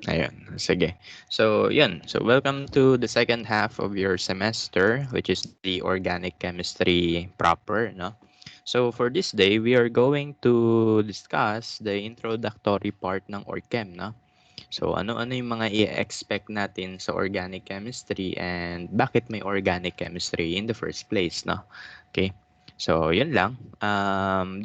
Ayun, sige. So, yun. So, welcome to the second half of your semester, which is the organic chemistry proper, no? So, for this day, we are going to discuss the introductory part ng OrChem, no? So, ano-ano yung mga i-expect natin sa organic chemistry and bakit may organic chemistry in the first place, no? Okay. So, yun lang.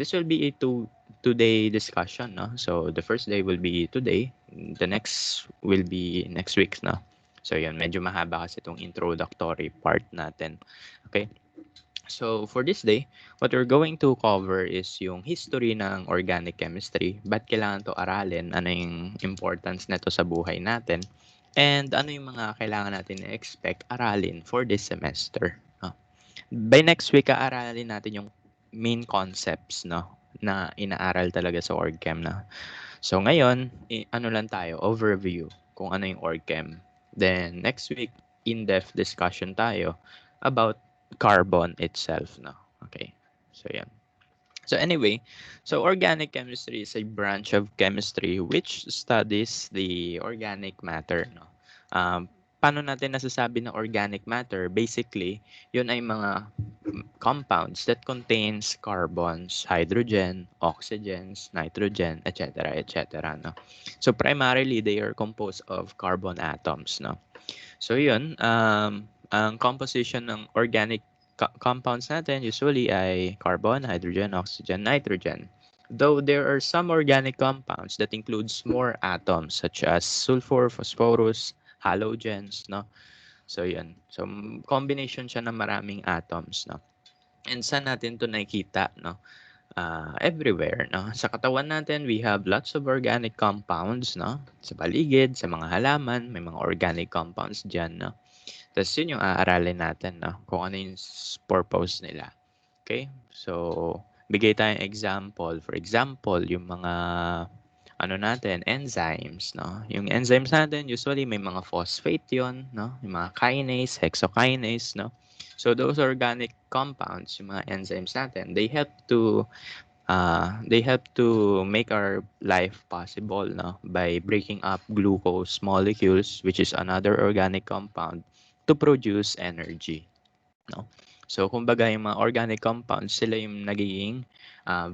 This will be a two-day discussion, no? So, the first day will be today. The next will be next week, no? So, yun. Medyo mahaba kasi itong introductory part natin. Okay. So, for this day, what we're going to cover is yung history ng organic chemistry. Ba't kailangan to aralin? Ano yung importance nito sa buhay natin? And ano yung mga kailangan natin i-expect aralin for this semester? No? By next week, aaralin natin yung main concepts, no, na inaaral talaga sa OrgChem na. So ngayon, ano lang tayo, overview kung ano yung OrgChem. Then next week, in-depth discussion tayo about carbon itself, no. Okay. So yan. So anyway, so organic chemistry is a branch of chemistry which studies the organic matter, no. Paano natin nasasabi na organic matter? Basically, yun ay mga compounds that contains carbons, hydrogen, oxygens, nitrogen, etc., etc., no. So primarily they are composed of carbon atoms, no. So yun, ang composition ng organic compounds natin usually ay carbon, hydrogen, oxygen, nitrogen. Though there are some organic compounds that includes more atoms such as sulfur, phosphorus, halogens, no. So yun. So combination siya ng maraming atoms, no. And saan natin 'to nakikita, no? Everywhere, no? Sa katawan natin, we have lots of organic compounds, no? Sa paligid, sa mga halaman, may mga organic compounds diyan, no? Tapos yun yung aaralin natin, no? Kung ano yung purpose nila. Okay? So, bigay tayong example. For example, yung mga ano natin, enzymes, no? Yung enzymes natin, usually may mga phosphate yun, no? Yung mga kinase, hexokinase, no? So, those organic compounds, yung mga enzymes natin, they help to make our life possible, no? By breaking up glucose molecules, which is another organic compound, to produce energy, no? So, kumbaga yung mga organic compounds, sila yung nagiging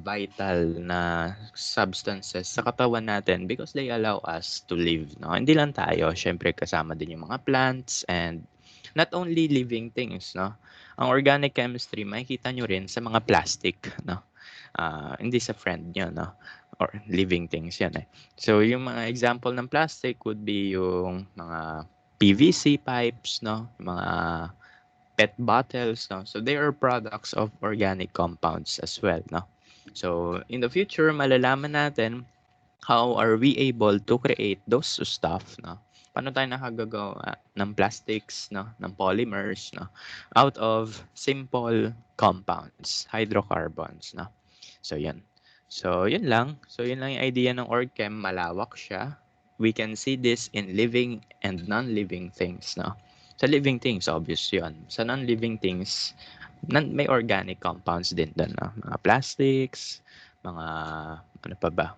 vital na substances sa katawan natin because they allow us to live, no? Hindi lang tayo, syempre kasama din yung mga plants and not only living things, no? Ang organic chemistry, makikita nyo rin sa mga plastic, no? Hindi sa friend nyo, no? Or living things yan eh. So, yung mga example ng plastic would be yung mga PVC pipes, no? Mga PET bottles, no? So they are products of organic compounds as well, no? So in the future, malalaman natin how are we able to create those stuff, no? Paano tayo nakagagawa ng plastics, no? Ng polymers, no? Out of simple compounds, hydrocarbons, no? So yan. So yun lang. So yun lang yung idea ng OrgChem. Malawak siya. We can see this in living and non-living things, no? Sa living things, obvious yun. Sa non-living things, may organic compounds din doon, no? Mga plastics, mga, ano pa ba?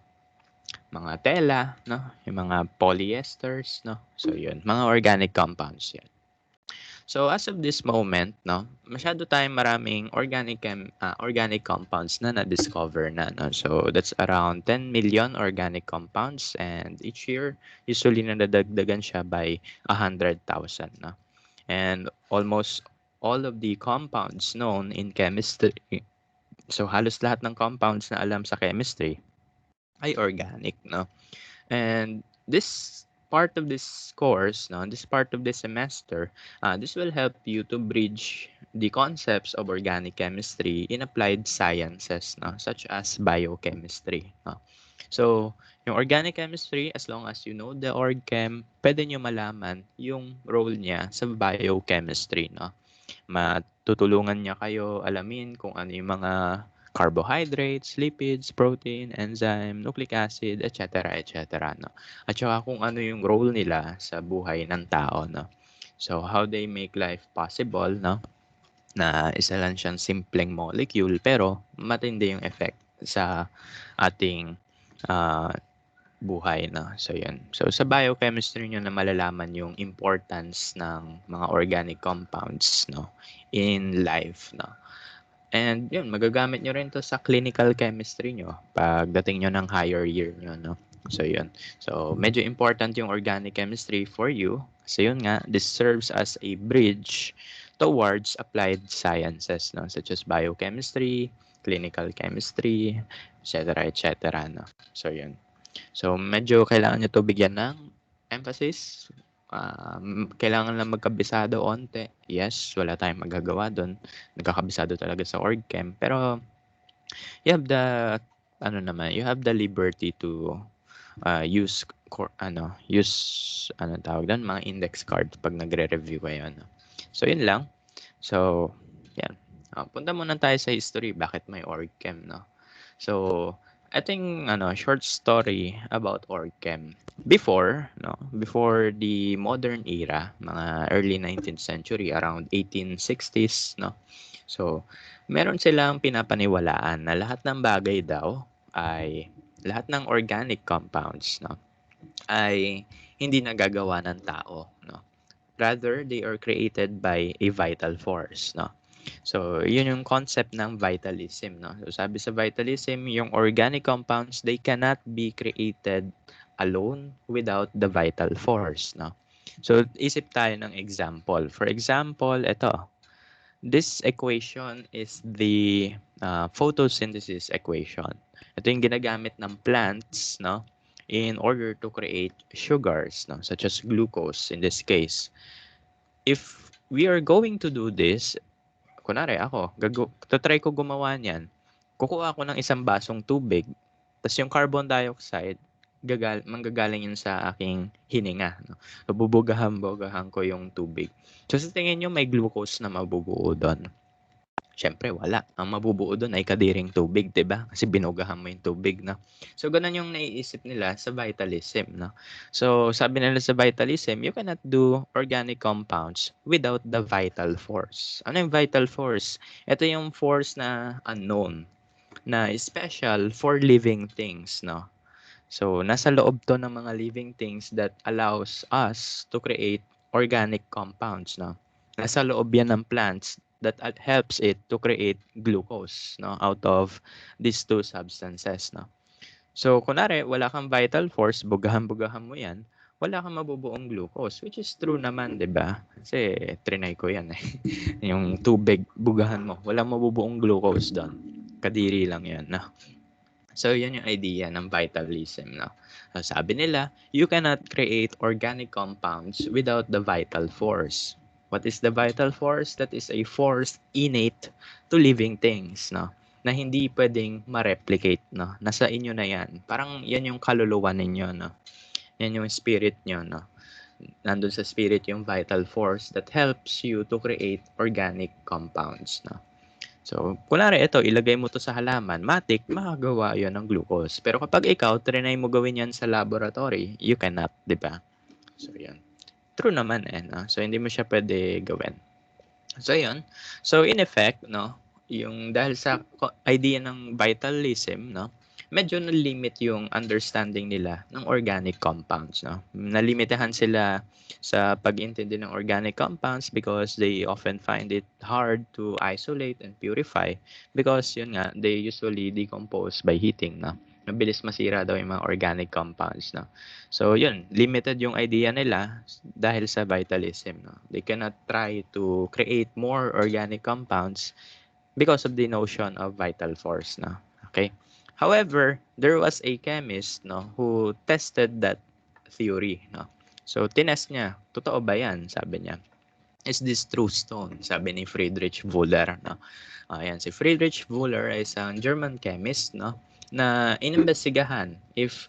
Mga tela, no? Yung mga polyesters, no? So yun, mga organic compounds yan. So as of this moment, no, masyado tayong maraming organic compounds na na-discover na, no. So that's around 10 million organic compounds and each year usually nadadagdagan siya by 100,000, no. And almost all of the compounds known in chemistry, so halos lahat ng compounds na alam sa chemistry ay organic, no. And this part of this course, no, this part of this semester, this will help you to bridge the concepts of organic chemistry in applied sciences, no, such as biochemistry. No. So, yung organic chemistry, as long as you know the org-chem, pwede nyo malaman yung role niya sa biochemistry. No. Matutulungan niya kayo alamin kung ano yung mga carbohydrates, lipids, protein, enzyme, nucleic acid, etc., etc., no? At saka kung ano yung role nila sa buhay ng tao, no? So, how they make life possible, no? Na isa lang siyang simpleng molecule, pero matindi yung effect sa ating uh, buhay, no? So, yun. So, sa biochemistry nyo na malalaman yung importance ng mga organic compounds, no? In life, no? And yun, magagamit nyo rin to sa clinical chemistry nyo pagdating nyo ng higher year nyo, no? So, yun. So, medyo important yung organic chemistry for you. Kasi yun nga, this serves as a bridge towards applied sciences, no? Such as biochemistry, clinical chemistry, etc., etc., no? So, yun. So, medyo kailangan nyo to bigyan ng emphasis. Kailangan lang magkabisado onte. Yes, wala tayong magagawa doon. Nagkakabisado talaga sa org chem. Pero, you have the, you have the liberty to use, tawag doon, mga index cards pag nagre-review kayo, no? So, yun lang. So, yan. Punta muna tayo sa history. Bakit may org chem, no? So, I think short story about OrgChem. Before the modern era, mga early 19th century, around 1860s, no. So, meron silang pinapaniwalaan na lahat ng bagay daw ay lahat ng organic compounds, no, ay hindi nagagawa ng tao, no. Rather, they are created by a vital force, no. So, yun yung concept ng vitalism, no? So, sabi sa vitalism, yung organic compounds, they cannot be created alone without the vital force, no? So, isip tayo ng example. For example, ito. This equation is the photosynthesis equation. Ito yung ginagamit ng plants, no? In order to create sugars, no? Such as glucose in this case. If we are going to do this, kunwari ako, try ko gumawa niyan. Kukuha ako ng isang basong tubig, tapos yung carbon dioxide, manggagaling yun sa aking hininga. No? So, bubugahan ko yung tubig. So, sa tingin nyo, may glucose na mabubuo doon. Siyempre, wala. Ang mabubuo doon ay kadiring tubig, 'di ba? Kasi binugahan mo yung tubig, no? So, ganun yung naiisip nila sa vitalism, no? So, sabi nila sa vitalism, you cannot do organic compounds without the vital force. Ano yung vital force? Ito yung force na unknown, na special for living things, no? So, nasa loob to ng mga living things that allows us to create organic compounds, no? Nasa loob yan ng plants that helps it to create glucose, no? Out of these two substances, no? So, kunwari, wala kang vital force, bugahan-bugahan mo yan, wala kang mabubuong glucose, which is true naman, di ba? Kasi, trinay ko yan eh. Yung tubig, bugahan mo, walang mabubuong glucose doon. Kadiri lang yan, no? So, yan yung idea ng vitalism. No? So, sabi nila, you cannot create organic compounds without the vital force. What is the vital force? That is a force innate to living things. No? Na hindi pwedeng ma-replicate. No? Nasa inyo na yan. Parang yan yung kaluluwa ninyo. No? Yan yung spirit nyo. No? Nandun sa spirit yung vital force that helps you to create organic compounds. No? So, kunwari ito, ilagay mo to sa halaman, matik, makagawa yon ng glucose. Pero kapag ikaw, trinay mo gawin yan sa laboratory, you cannot, di ba? So, yan. True naman eh, no? So, hindi mo siya pwede gawin. So, yun. So, in effect, no, yung dahil sa idea ng vitalism, no, medyo na-limit yung understanding nila ng organic compounds, no. Nalimitahan sila sa pag-intindi ng organic compounds because they often find it hard to isolate and purify because yun nga, they usually decompose by heating, no. Mabilis masira daw yung mga organic compounds, no. So, yun, limited yung idea nila dahil sa vitalism, no. They cannot try to create more organic compounds because of the notion of vital force, no. Okay? However, there was a chemist, no, who tested that theory, no. So, tinest niya, totoo ba yan? Sabi niya. Is this true stone? Sabi ni Friedrich Wöhler, no. Ayan, si Friedrich Wöhler ay isang German chemist, no, na inimbestigahan if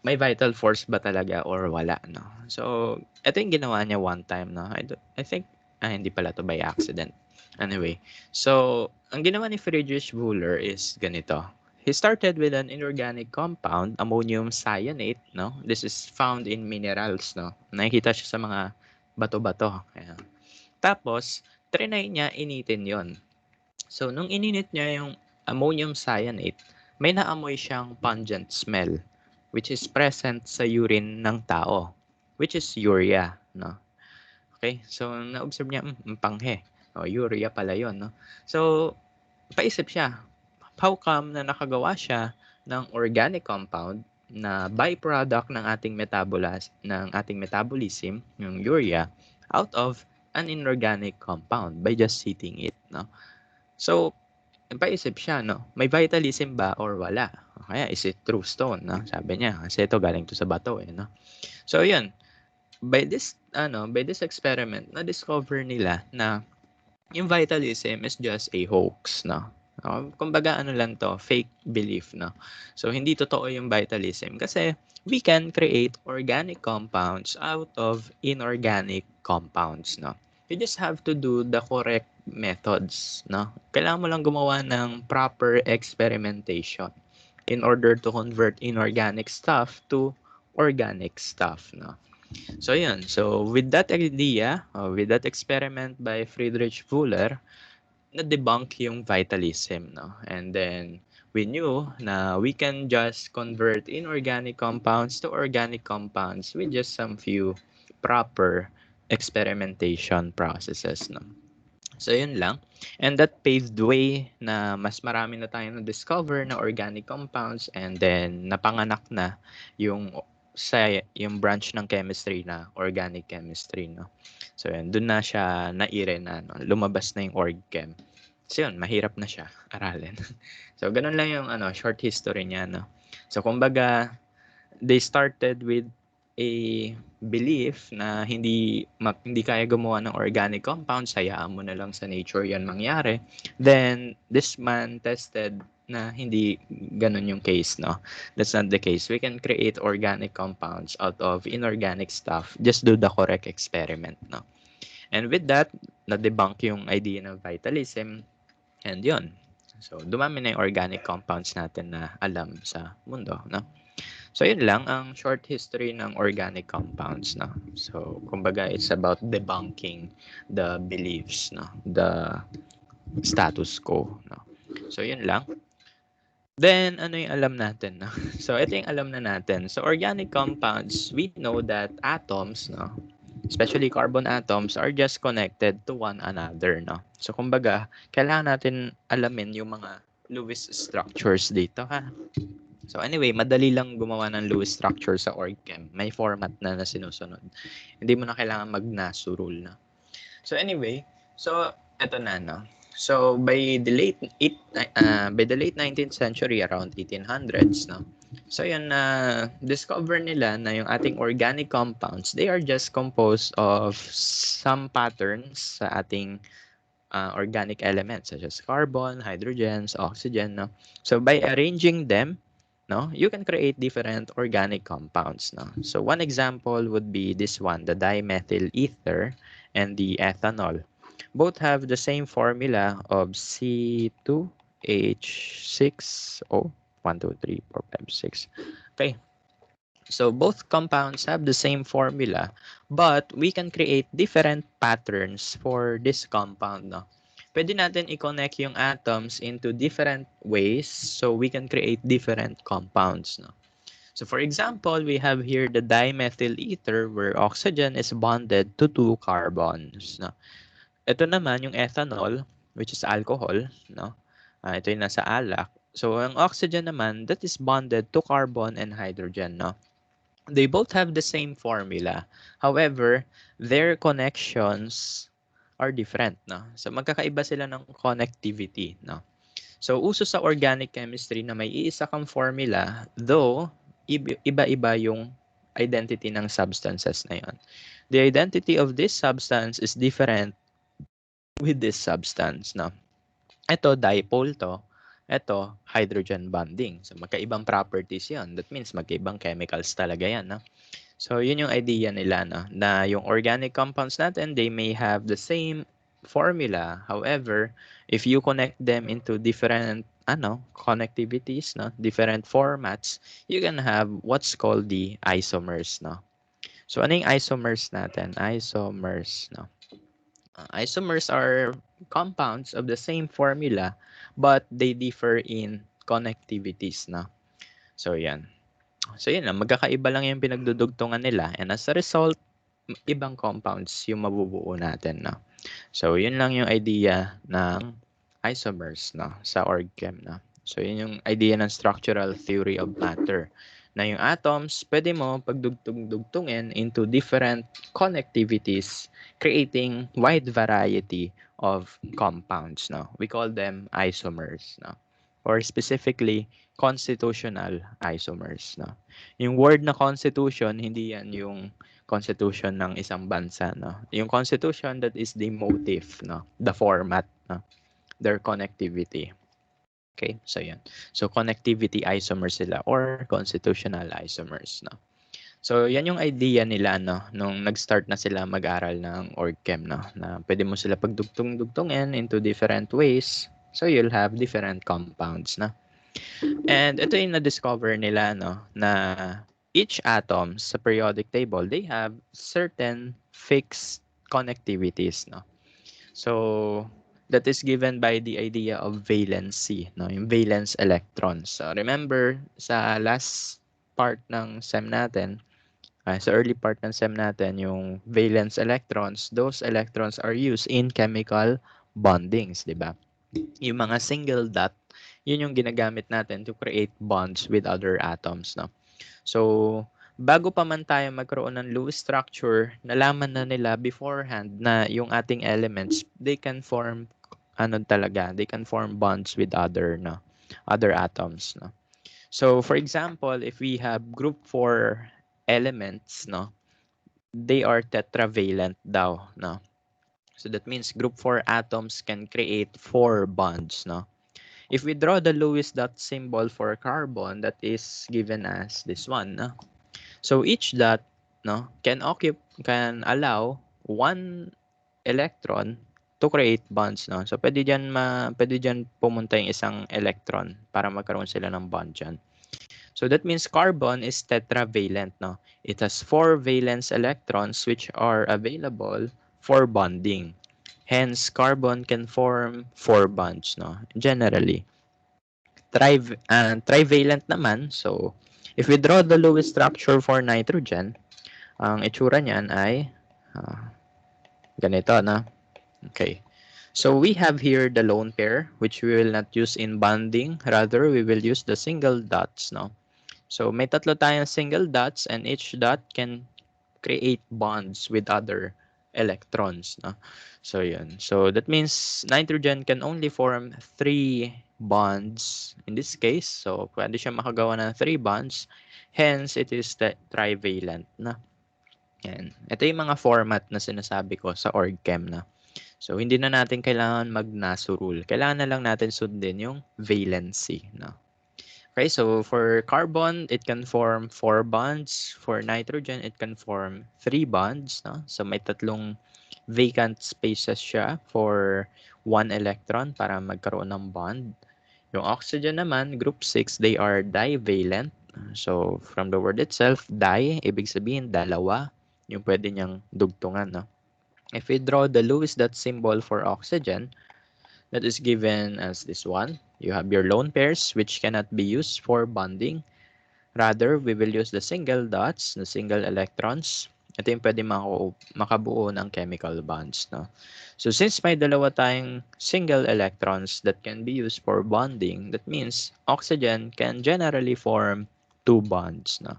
may vital force ba talaga or wala, no. So, ito yung ginawa niya one time, no. I think, hindi pala to by accident. Anyway, so, ang ginawa ni Friedrich Wöhler is ganito. He started with an inorganic compound, ammonium cyanate, no? This is found in minerals, no? Nakikita siya sa mga bato-bato. Ayan. Tapos, trinay niya, initin yon. So, nung ininit niya yung ammonium cyanate, may naamoy siyang pungent smell. which is present sa urine ng tao, which is urea, no? Okay, so na-observe niya, panghe. O, urea pala yun, no? So, paisip siya, how come na nakagawa siya ng organic compound na byproduct ng ating metabolism, yung urea, out of an inorganic compound by just heating it, no? So, paisip siya, no? May vitalism ba or wala? Kaya is it true stone, no? Sabi niya, kasi ito galing to sa bato, no? So, yun. By this experiment, na-discover nila na yung vitalism is just a hoax, no? Kumbaga ano lang to, fake belief, no? So hindi totoo yung vitalism kasi we can create organic compounds out of inorganic compounds, no? You just have to do the correct methods, no? Kailangan mo lang gumawa ng proper experimentation in order to convert inorganic stuff to organic stuff, no? So yun. So with that idea, with that experiment by Friedrich Wöhler, na-debunk yung vitalism, no? And then we knew na we can just convert inorganic compounds to organic compounds with just some few proper experimentation processes, no? So yun lang. And that paved the way na mas marami na tayong na-discover na organic compounds, and then napanganak na yung yung branch ng chemistry na organic chemistry, no. So yun, doon na siya naire na, no, lumabas na yung org chem. So yun, mahirap na siya aralin. So ganun lang yung short history niya, no. So kumbaga, they started with a belief na hindi kaya gumawa ng organic compounds, hayaan mo na lang sa nature yan mangyari. Then this man tested na hindi ganun yung case, no. That's not the case. We can create organic compounds out of inorganic stuff. Just do the correct experiment, no. And with that, na-debunk yung idea ng vitalism, and yun. So dumami na yung organic compounds natin na alam sa mundo, no. So yun lang ang short history ng organic compounds, no. So kumbaga it's about debunking the beliefs, no, the status quo, no. So yun lang. Then ano yung alam natin, no? So ito yung alam na natin. So organic compounds, we know that atoms, no, especially carbon atoms, are just connected to one another, no. So kumbaga kailangan natin alamin yung mga Lewis structures dito, ha. So anyway, madali lang gumawa ng Lewis structure sa OrgChem. May format na sinusunod. Hindi mo na kailangan mag-NASU rule na. So anyway, so eto na, no. So by the late 19th century, around 1800s, no. So yun na discover nila na yung ating organic compounds, they are just composed of some patterns sa ating organic elements such as carbon, hydrogens, oxygen, no. So by arranging them, no, you can create different organic compounds, no. So one example would be this one, the dimethyl ether and the ethanol. Both have the same formula of C2H6O. 1, 2, 3, 4, 5, 6. Okay. So both compounds have the same formula, but we can create different patterns for this compound, no. Pwede natin i-connect yung atoms into different ways so we can create different compounds, no. So for example, we have here the dimethyl ether where oxygen is bonded to two carbons, no. Ito naman yung ethanol, which is alcohol, no. Ito yung nasa alak. So ang oxygen naman, that is bonded to carbon and hydrogen, no. They both have the same formula. However, their connections are different, no? So magkakaiba sila ng connectivity, no? So uso sa organic chemistry na may iisa kang formula, though iba-iba yung identity ng substances na yon. The identity of this substance is different with this substance, no? Ito dipole to. Ito hydrogen bonding. So magkaibang properties 'yon. That means magkaibang chemicals talaga 'yan, no? So, yun yung idea nila, no? Na yung organic compounds natin, they may have the same formula. However, if you connect them into different connectivities, no? Different formats, you can have what's called the isomers, no? So, ano yung isomers natin? Isomers, no? Isomers are compounds of the same formula, but they differ in connectivities, no? So, yan. So yun lang, magkakaiba lang yung pinagdudugtungan nila, and as a result, ibang compounds yung mabubuo natin, no? So yun lang yung idea ng isomers, no, sa org chem, no. So yun yung idea ng structural theory of matter, na yung atoms pwede mo pagdugtong-dugtungin into different connectivities, creating wide variety of compounds, no. We call them isomers, no, or specifically constitutional isomers, no. Yung word na constitution, hindi yan yung constitution ng isang bansa, no. Yung constitution, that is the motif, no, the format, no, their connectivity. Okay, so yan. So connectivity isomers sila or constitutional isomers, no. So yan yung idea nila, no, nung nag-start na sila mag-aral ng org chem, no, na pwede mo sila pagdugtong-dugtungin into different ways. So you'll have different compounds, no. And ito yung na-discover nila, no, na each atom sa periodic table, they have certain fixed connectivities, no. So that is given by the idea of valency, no, yung valence electrons. So remember sa last part ng SEM natin, sa early part ng SEM natin, yung valence electrons, those electrons are used in chemical bondings, di ba? Yung mga single dot, yun yung ginagamit natin to create bonds with other atoms, no? So, bago pa man tayo magkaroon ng Lewis structure, nalaman na nila beforehand na yung ating elements, they can form, they can form bonds with other, no, other atoms, no? So, for example, if we have group 4 elements, no, they are tetravalent daw, no? So that means group 4 atoms can create 4 bonds, no? If we draw the Lewis dot symbol for carbon, that is given as this one, no? So each dot, no, can allow one electron to create bonds, no? So pwede diyan pumunta yung isang electron para magkaroon sila ng bond diyan. So that means carbon is tetravalent, no? It has 4 valence electrons which are available for bonding. Hence, carbon can form 4 bonds, no? Generally. Trivalent naman, so if we draw the Lewis structure for nitrogen, ang itsura niyan ay ganito, na. Okay. So we have here the lone pair, which we will not use in bonding. Rather, we will use the single dots, no? So may tatlo tayong single dots, and each dot can create bonds with other electrons, no? So yun. So that means nitrogen can only form 3 bonds in this case. So pwede siya makagawa ng 3 bonds. Hence, it is the trivalent, na. Yan. Ito yung mga format na sinasabi ko sa org chem, na. So hindi na natin kailangan mag-NASU rule. Kailangan na lang natin sundin yung valency, no? Okay, so for carbon, it can form 4 bonds. For nitrogen, it can form 3 bonds, no? So may tatlong vacant spaces siya for 1 electron para magkaroon ng bond. Yung oxygen naman, group 6, they are divalent. So from the word itself, di, ibig sabihin dalawa yung pwede niyang dugtungan, no? If we draw the Lewis dot symbol for oxygen, that is given as this one. You have your lone pairs, which cannot be used for bonding. Rather, we will use the single dots, the single electrons. Ito yung pwede makabuo ng chemical bonds, no? So since may dalawa tayong single electrons that can be used for bonding, that means oxygen can generally form 2 bonds, no?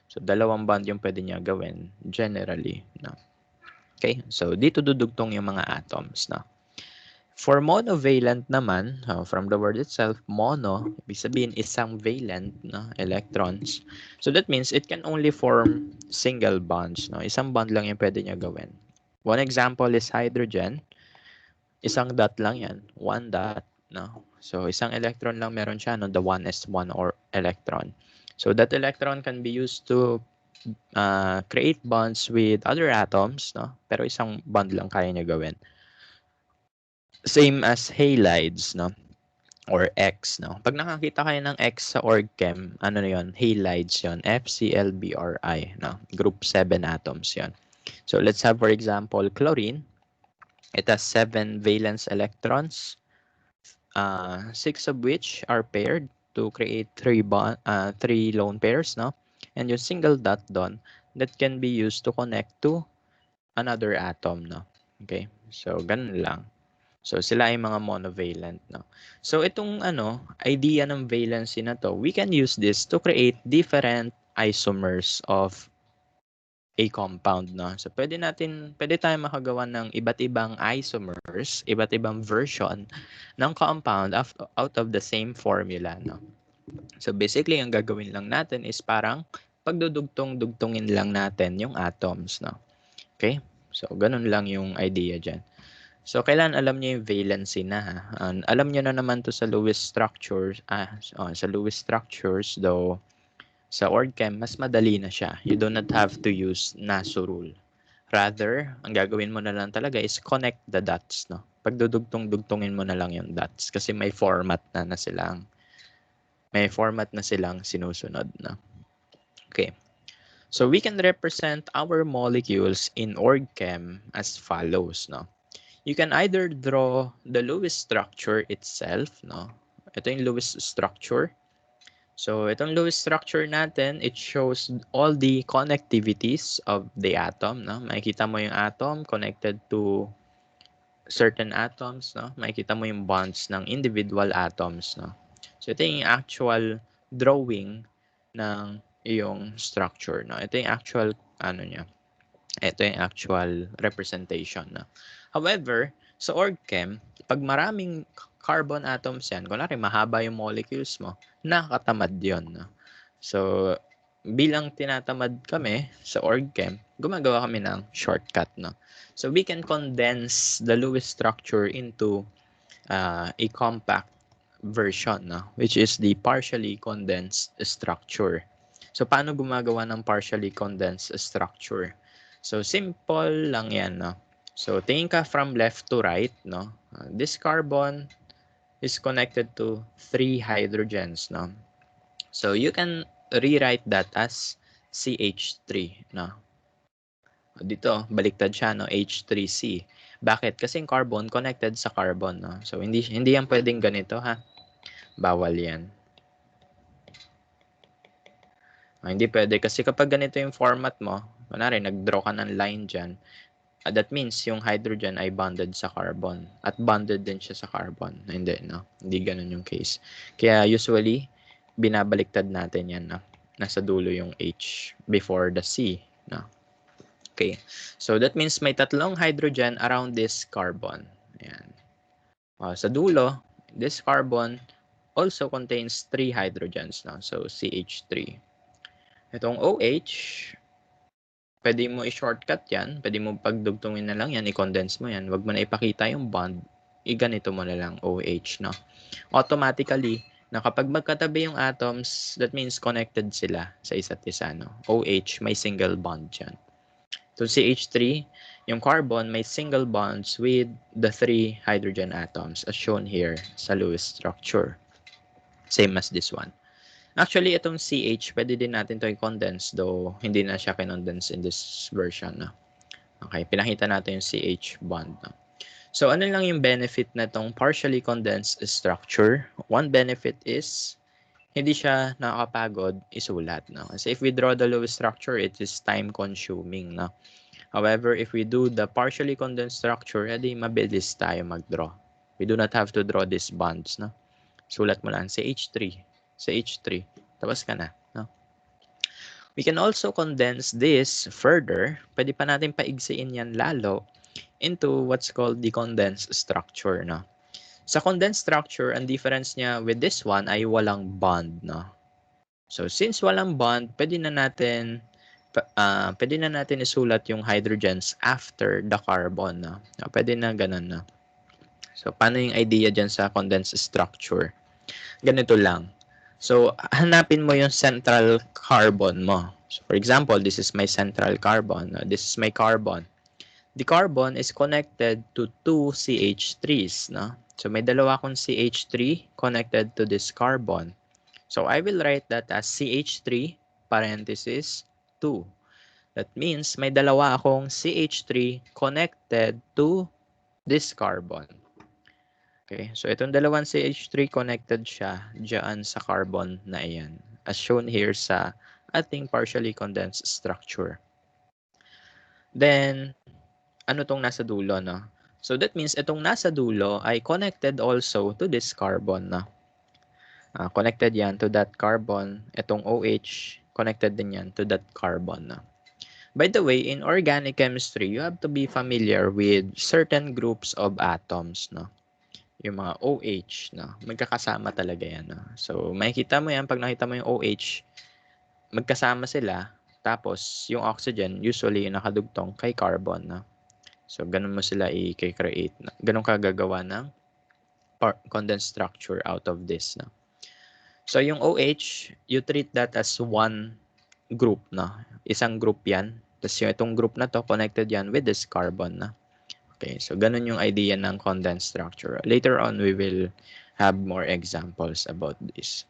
So dalawang bond yung pwede niya gawin generally, no? Okay, so dito dudugtong yung mga atoms, no? For monovalent naman, from the word itself, mono, ibig sabihin isang valent, no, electrons. So that means it can only form single bonds, no? Isang bond lang yung pwede niya gawin. One example is hydrogen. Isang dot lang yan, one dot, no? So isang electron lang meron siya, no? The 1s1 or electron. So that electron can be used to create bonds with other atoms, no? Pero isang bond lang kaya niya gawin. Same as halides, no? Or X, no? Pag nakakita kayo ng X sa org chem, ano na yun? Halides yun. FClBrI, no? Group 7 atoms yun. So let's have, for example, chlorine. It has 7 valence electrons, 6 of which are paired to create 3 lone pairs, no? And yung single dot doon, that can be used to connect to another atom, no? Okay? So, ganun lang. So, sila ay mga monovalent, no? So, itong idea ng valency na to, we can use this to create different isomers of a compound, no? So, pwede tayong makagawa ng iba't ibang isomers, iba't ibang version ng compound out of the same formula, no? So, basically, ang gagawin lang natin is parang pagdudugtong-dugtungin lang natin yung atoms, no? Okay? So, ganun lang yung idea dyan. So, kailan alam niyo yung valency na, ha? Alam niyo na naman to sa Lewis structures, sa Lewis structures, though, sa OrgChem, mas madali na siya. You do not have to use NASO rule. Rather, ang gagawin mo na lang talaga is connect the dots, no? Pagdudugtong-dugtungin mo na lang yung dots kasi may format na silang sinusunod, no? Okay. So, we can represent our molecules in OrgChem as follows, no? You can either draw the Lewis structure itself, no? Ito yung Lewis structure. So, itong Lewis structure natin, it shows all the connectivities of the atom, no? Makikita mo yung atom connected to certain atoms, no? Makikita mo yung bonds ng individual atoms, no? So, ito yung actual drawing ng iyong structure, no? Ito yung actual, niya, ito yung actual representation, no? However, sa OrgChem, pag maraming carbon atoms yan, kunwari mahaba yung molecules mo, nakakatamad yun, no? So, bilang tinatamad kami sa OrgChem, gumagawa kami ng shortcut, no? So, we can condense the Lewis structure into a compact version, no? Which is the partially condensed structure. So, paano gumagawa ng partially condensed structure? So, simple lang yan, no? So, tingin ka from left to right, no? This carbon is connected to 3 hydrogens, no? So, you can rewrite that as CH3, no? Dito, baliktad siya, no? H3C. Bakit? Kasi yung carbon connected sa carbon, no? So, hindi yan pwedeng ganito, ha? Bawal yan. Hindi pwede kasi kapag ganito yung format mo, kunwari nag-draw ka ng line dyan, that means yung hydrogen ay bonded sa carbon at bonded din siya sa carbon. Hindi, no? Hindi ganun yung case. Kaya usually, binabaliktad natin yan, no? Nasa dulo yung H before the C, no? Okay. So, that means may tatlong hydrogen around this carbon. Ayan. Sa dulo, this carbon also contains 3 hydrogens, no? So, CH3. Itong OH, pwede mo i-shortcut yan. Pwede mo pagdugtungin na lang yan, i-condense mo yan. Huwag mo na ipakita yung bond. I-ganito mo na lang, OH, no? Automatically, na kapag magkatabi yung atoms, that means connected sila sa isa't isa, no? OH, may single bond dyan. So, CH3, yung carbon, may single bonds with the 3 hydrogen atoms as shown here sa Lewis structure. Same as this one. Actually, itong CH, pwede din natin ito i-condense, though hindi na siya kinondense in this version. No? Okay, pinakita natin yung CH bond. No? So, ano lang yung benefit na itong partially condensed structure? One benefit is, hindi siya nakakapagod isulat. No? Kasi if we draw the Lewis structure, it is time-consuming. No? However, if we do the partially condensed structure, edi mabilis tayo mag-draw. We do not have to draw these bonds. No? Sulat mo lang, CH3. CH3. Tapos ka na. No? We can also condense this further. Pwede pa natin paigsiin yan lalo into what's called the condensed structure. No? Sa condensed structure, ang difference niya with this one ay walang bond. No? So, since walang bond, pwede na natin isulat yung hydrogens after the carbon. No? Pwede na ganun. No? So, paano yung idea dyan sa condensed structure? Ganito lang. So, hanapin mo yung central carbon mo. So, for example, this is my central carbon. This is my carbon. The carbon is connected to 2 CH3s. No? So, may dalawa akong CH3 connected to this carbon. So, I will write that as CH3 parenthesis 2. That means may dalawa akong CH3 connected to this carbon. Okay, so itong dalawang CH3 connected siya dyan sa carbon na iyan. As shown here sa ating partially condensed structure. Then, ano tong nasa dulo, no? So that means itong nasa dulo ay connected also to this carbon, no? Connected yan to that carbon. Itong OH, connected din yan to that carbon, no? By the way, in organic chemistry, you have to be familiar with certain groups of atoms, no? Yung mga OH, no? Magkakasama talaga yan, no? So, makikita mo yan pag nakita mo yung OH, magkasama sila. Tapos, yung oxygen, usually yung nakadugtong kay carbon, no? So, ganun mo sila i-create. Ganun ka gagawa ng condensed structure out of this, no? So, yung OH, you treat that as one group, no? Isang group yan. Tapos yung itong group na to, connected yan with this carbon, no? Okay, so ganun yung idea ng condensed structure. Later on, we will have more examples about this.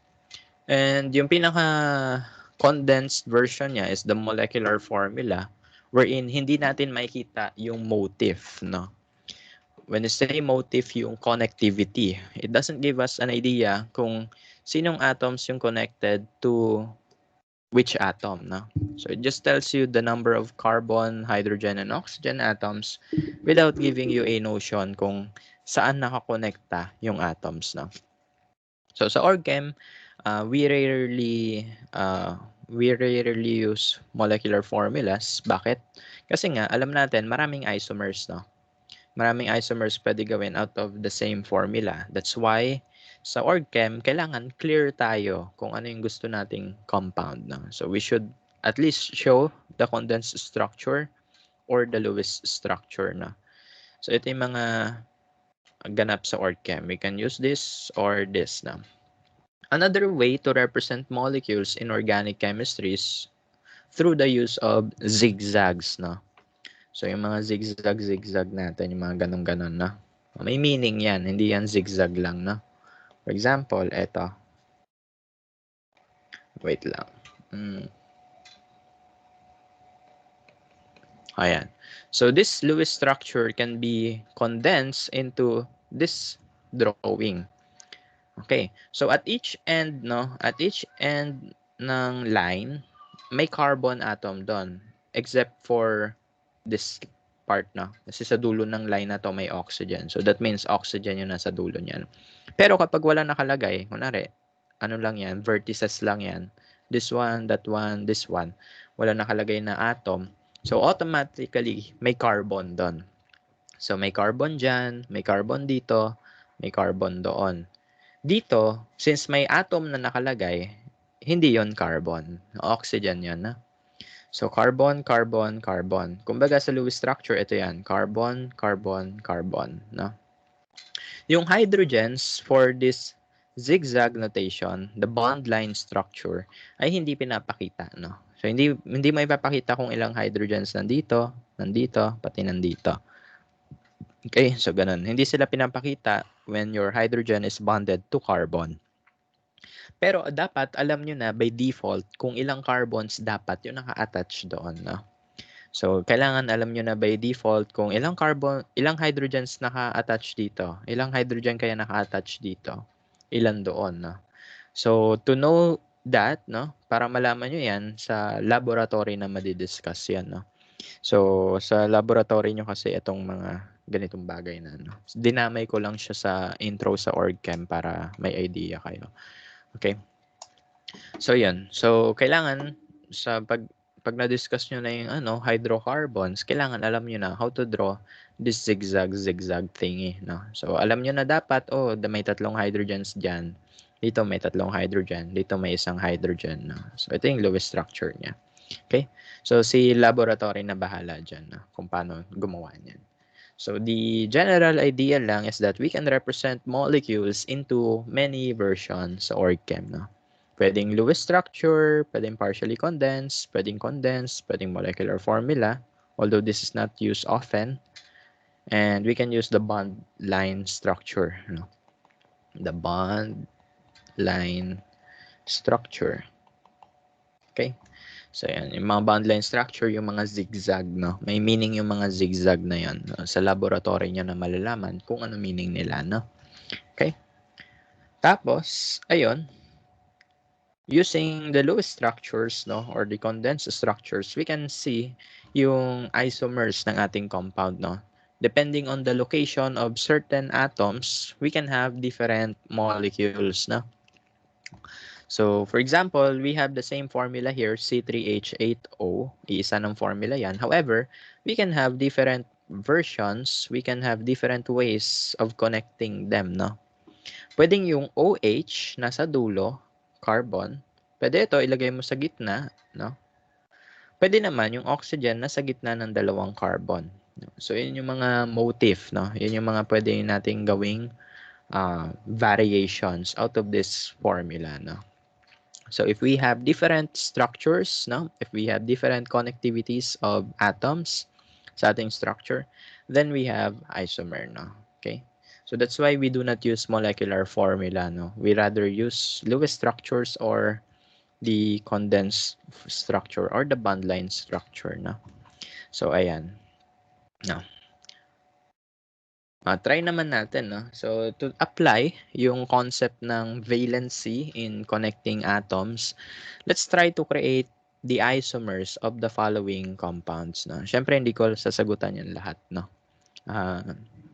And yung pinaka-condensed version niya is the molecular formula wherein hindi natin makikita yung motif, no? When you say motif, yung connectivity, it doesn't give us an idea kung sinong atoms yung connected to which atom, no? So it just tells you the number of carbon, hydrogen, and oxygen atoms without giving you a notion kung saan nakakonekta yung atoms, no? So sa OrgChem, we rarely use molecular formulas. Bakit? Kasi nga, alam natin, maraming isomers, no? Maraming isomers pwede gawin out of the same formula. That's why sa OrgChem, kailangan clear tayo kung ano yung gusto nating compound. No? So we should at least show the condensed structure or the Lewis structure. No? So ito yung mga ganap sa OrgChem. We can use this or this. No? Another way to represent molecules in organic chemistry is through the use of zigzags. No? So, yung mga zigzag natin, yung mga ganun-ganon na. May meaning yan, hindi yan zigzag lang, no? For example, eto. Wait lang. Ayan. So, this Lewis structure can be condensed into this drawing. Okay. So, at each end, no? At each end ng line, may carbon atom doon. Except for this part na. Kasi sa dulo ng line na to may oxygen. So that means oxygen yung nasa dulo niyan. Pero kapag wala nakalagay, kunwari, ano lang yan, vertices lang yan. This one, that one, this one. Wala nakalagay na atom. So automatically, may carbon doon. So may carbon dyan, may carbon dito, may carbon doon. Dito, since may atom na nakalagay, hindi yon carbon. Oxygen yon na. So, carbon, carbon, carbon. Kumbaga sa Lewis structure, ito yan. Carbon, carbon, carbon. No? Yung hydrogens for this zigzag notation, the bond line structure, ay hindi pinapakita. No? So, hindi mo ipapakita kung ilang hydrogens nandito, pati nandito. Okay, so ganun. Hindi sila pinapakita when your hydrogen is bonded to carbon. Pero dapat alam nyo na by default kung ilang carbons dapat yung naka-attach doon. No? So, kailangan alam nyo na by default kung ilang hydrogens naka-attach dito. Ilang hydrogen kaya naka-attach dito. Ilan doon. No? So, to know that, no, para malaman nyo yan, sa laboratory na madidiscuss yan. No? So, sa laboratory nyo kasi itong mga ganitong bagay na. No? Dinamay ko lang siya sa intro sa OrgChem para may idea kayo. Okay. So, yan. So, kailangan sa pag na-discuss nyo na yung hydrocarbons, kailangan alam nyo na how to draw this zigzag thingy. No? So, alam nyo na dapat, may tatlong hydrogens dyan. Dito may tatlong hydrogen. Dito may isang hydrogen. No? So, ito yung Lewis structure niya. Okay? So, si laboratory na bahala dyan no? Kung paano gumawa niyan. So, the general idea lang is that we can represent molecules into many versions sa OrgChem. No? Pwedeng Lewis structure, pwedeng partially condensed, pwedeng molecular formula, although this is not used often. And we can use the bond line structure. No? The bond line structure. Okay? So, yan. Yung mga bond line structure, yung mga zigzag, no? May meaning yung mga zigzag na yan. No? Sa laboratory nyo na malalaman kung ano meaning nila, no? Okay? Tapos, ayun. using the lowest structures, no, or the condensed structures, we can see yung isomers ng ating compound, no. Depending on the location of certain atoms, we can have different molecules, no. So, for example, we have the same formula here, C3H8O. Iisa ng formula yan. However, we can have different versions. We can have different ways of connecting them, no? Pwedeng yung OH nasa dulo, carbon. Pwede ito, ilagay mo sa gitna, no? Pwede naman yung oxygen nasa gitna ng dalawang carbon. So, yun yung mga motif, no? Yun yung mga pwede nating gawing variations out of this formula, no? So if we have different structures, no, if we have different connectivities of atoms sa ating structure, then we have isomer, no. Okay? So that's why we do not use molecular formula, no. We rather use Lewis structures or the condensed structure or the bond line structure, no. So ayan. No. Try naman natin, no? So, to apply yung concept ng valency in connecting atoms, let's try to create the isomers of the following compounds, no? Siyempre, hindi ko sasagutan yan lahat, no?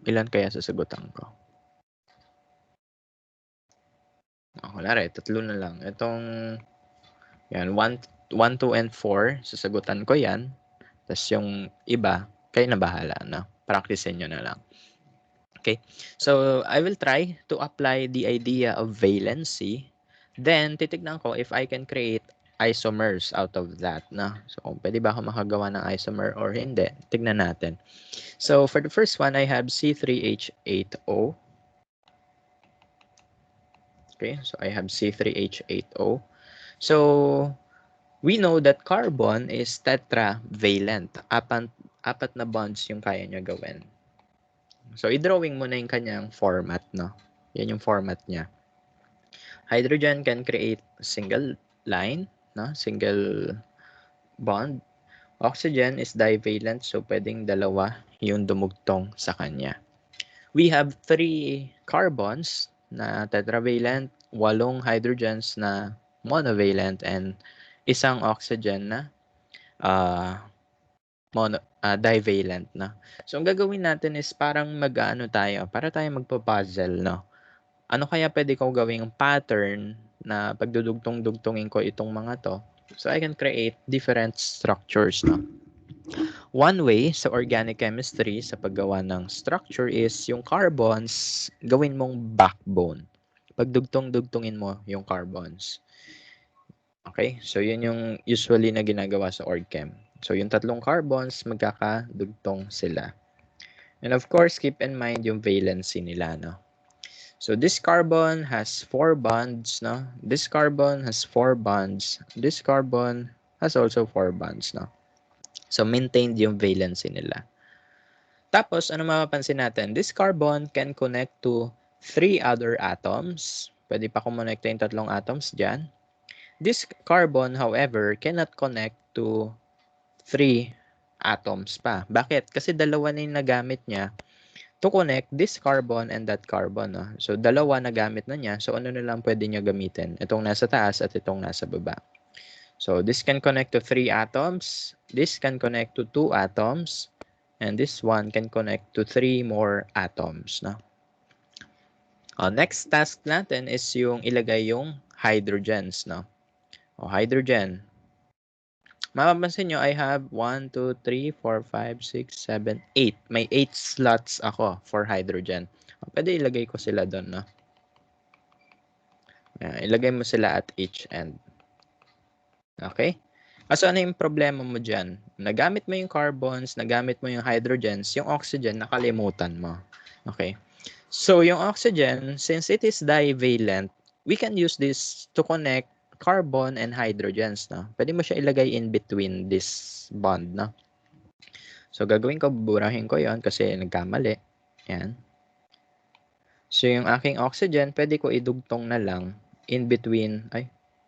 Ilan kaya sasagutan ko? Kunwari, 3 na lang. Itong, yan, 1, 2, and 4, sasagutan ko yan. Tapos yung iba, kayo na bahala, no? Practicein nyo na lang. Okay, so I will try to apply the idea of valency. Then, titignan ko if I can create isomers out of that. Na? So, kung pwede ba ako makagawa ng isomer or hindi, tignan natin. So, for the first one, I have C3H8O. Okay, so I have C3H8O. So, we know that carbon is tetravalent. Apat na bonds yung kaya niya gawin. So, i-drawing mo na yung kanyang format, no? Yan yung format niya. Hydrogen can create single line, no? Single bond. Oxygen is divalent, so pwedeng dalawa yung dumugtong sa kanya. We have 3 carbons na tetravalent, 8 hydrogens na monovalent, and isang oxygen na divalent, no? So, ang gagawin natin is parang para tayo magpa-puzzle, no? Ano kaya pwede kong gawing pattern na pagdudugtong-dugtongin ko itong mga to? So, I can create different structures, no? One way sa organic chemistry, sa paggawa ng structure is yung carbons, gawin mong backbone. Pagdugtong-dugtongin mo yung carbons. Okay? So, yun yung usually na ginagawa sa org chem. So, yung tatlong carbons, magkakadugtong sila. And of course, keep in mind yung valency nila, no? So, this carbon has 4 bonds, no? This carbon has 4 bonds. This carbon has also 4 bonds, no? So, maintained yung valency nila. Tapos, ano mapapansin natin? This carbon can connect to 3 other atoms. Pwede pa kumonekta yung tatlong atoms dyan. This carbon, however, cannot connect to 3 atoms pa. Bakit? Kasi dalawa na yung nagamit niya to connect this carbon and that carbon. No? So, dalawa na gamit na niya. So, ano na lang pwede niya gamitin? Itong nasa taas at itong nasa baba. So, this can connect to 3 atoms. This can connect to 2 atoms. And this one can connect to 3 more atoms. No? Next task natin is yung ilagay yung hydrogens. No? Hydrogen. Mapapansin nyo, I have 1, 2, 3, 4, 5, 6, 7, 8. May 8 slots ako for hydrogen. Pwede ilagay ko sila doon, no? Ilagay mo sila at each end. Okay? So, ano yung problema mo dyan? Nagamit mo yung carbons, nagamit mo yung hydrogens, yung oxygen, nakalimutan mo. Okay? So, yung oxygen, since it is divalent, we can use this to connect carbon and hydrogens, no? Pwede mo siya ilagay in between this bond, no? So, gagawin ko, buburahin ko yon kasi nagkamali. Yan. So, yung aking oxygen, pwede ko idugtong na lang in between,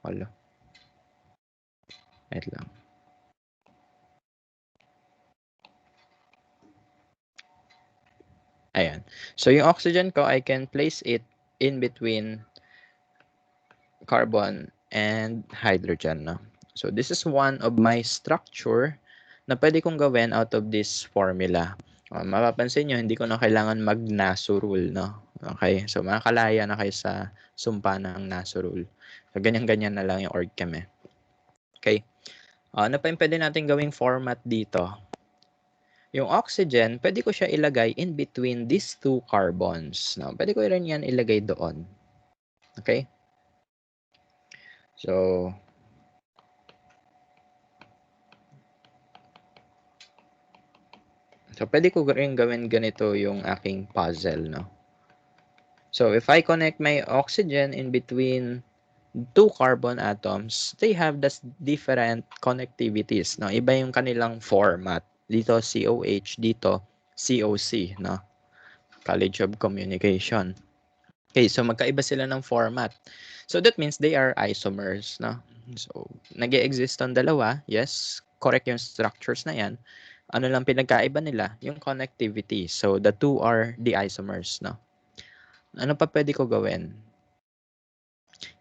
wala. Wait lang. Ayan. So, yung oxygen ko, I can place it in between carbon and hydrogen, no? So this is one of my structure na pwede kong gawin out of this formula. Mapapansin nyo, hindi ko na kailangan mag-NASO rule, no? Okay, so makakalaya na kayo sa sumpa ng NASO rule. So ganyan-ganyan na lang yung org chem eh. Okay, ano pa yung pwede natin gawing format dito? Yung oxygen, pwede ko siya ilagay in between these two carbons. No? Pwede ko rin yan ilagay doon. Okay? So, pwede ko rin gawin ganito yung aking puzzle. No? So, if I connect my oxygen in between two carbon atoms, they have this different connectivities. No? Iba yung kanilang format. Dito, COH. Dito, COC. No? College of Communication. Okay, so magkaiba sila ng format. So that means they are isomers, no? So nag-e-exist ang dalawa. Yes, correct yung structures na yan. Ano lang pinagkaiba nila? Yung connectivity. So the two are the isomers, no? Ano pa pwede ko gawin?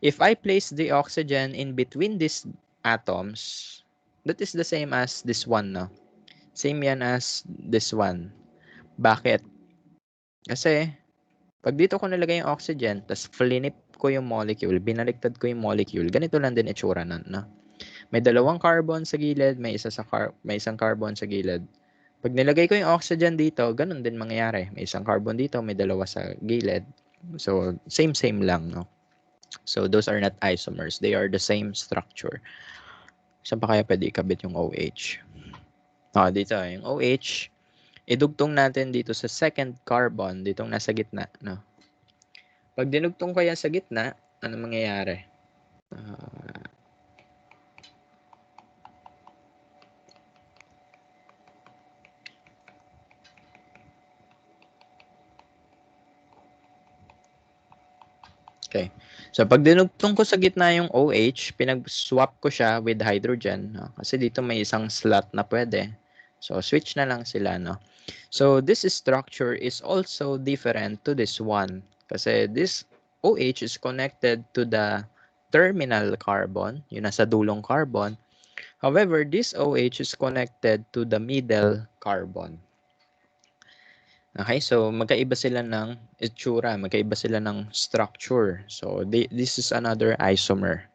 If I place the oxygen in between these atoms, that is the same as this one, no? Same yan as this one. Bakit? Kasi pag dito ko nilagay yung oxygen, tapos flinip ko yung molecule, binaliktad ko yung molecule, ganito lang din itsura nun, no? May dalawang carbon sa gilid, may isang carbon sa gilid. Pag nilagay ko yung oxygen dito, ganun din mangyayari. May isang carbon dito, may dalawa sa gilid. So, same lang, no? So, those are not isomers. They are the same structure. Saan pa kaya pwede ikabit yung OH? Dito, yung OH, idugtong natin dito sa second carbon, ditong nasa gitna, no? Pag dinugtong ko yan sa gitna, ano mangyayari? Okay. So, pag dinugtong ko sa gitna yung OH, pinag-swap ko siya with hydrogen. No? Kasi dito may isang slot na pwede. So, switch na lang sila. No? So, this structure is also different to this one. Kasi this OH is connected to the terminal carbon, yung nasa dulong carbon. However, this OH is connected to the middle carbon. Okay, so magkaiba sila ng itsura, magkaiba sila ng structure. So, this is another isomer.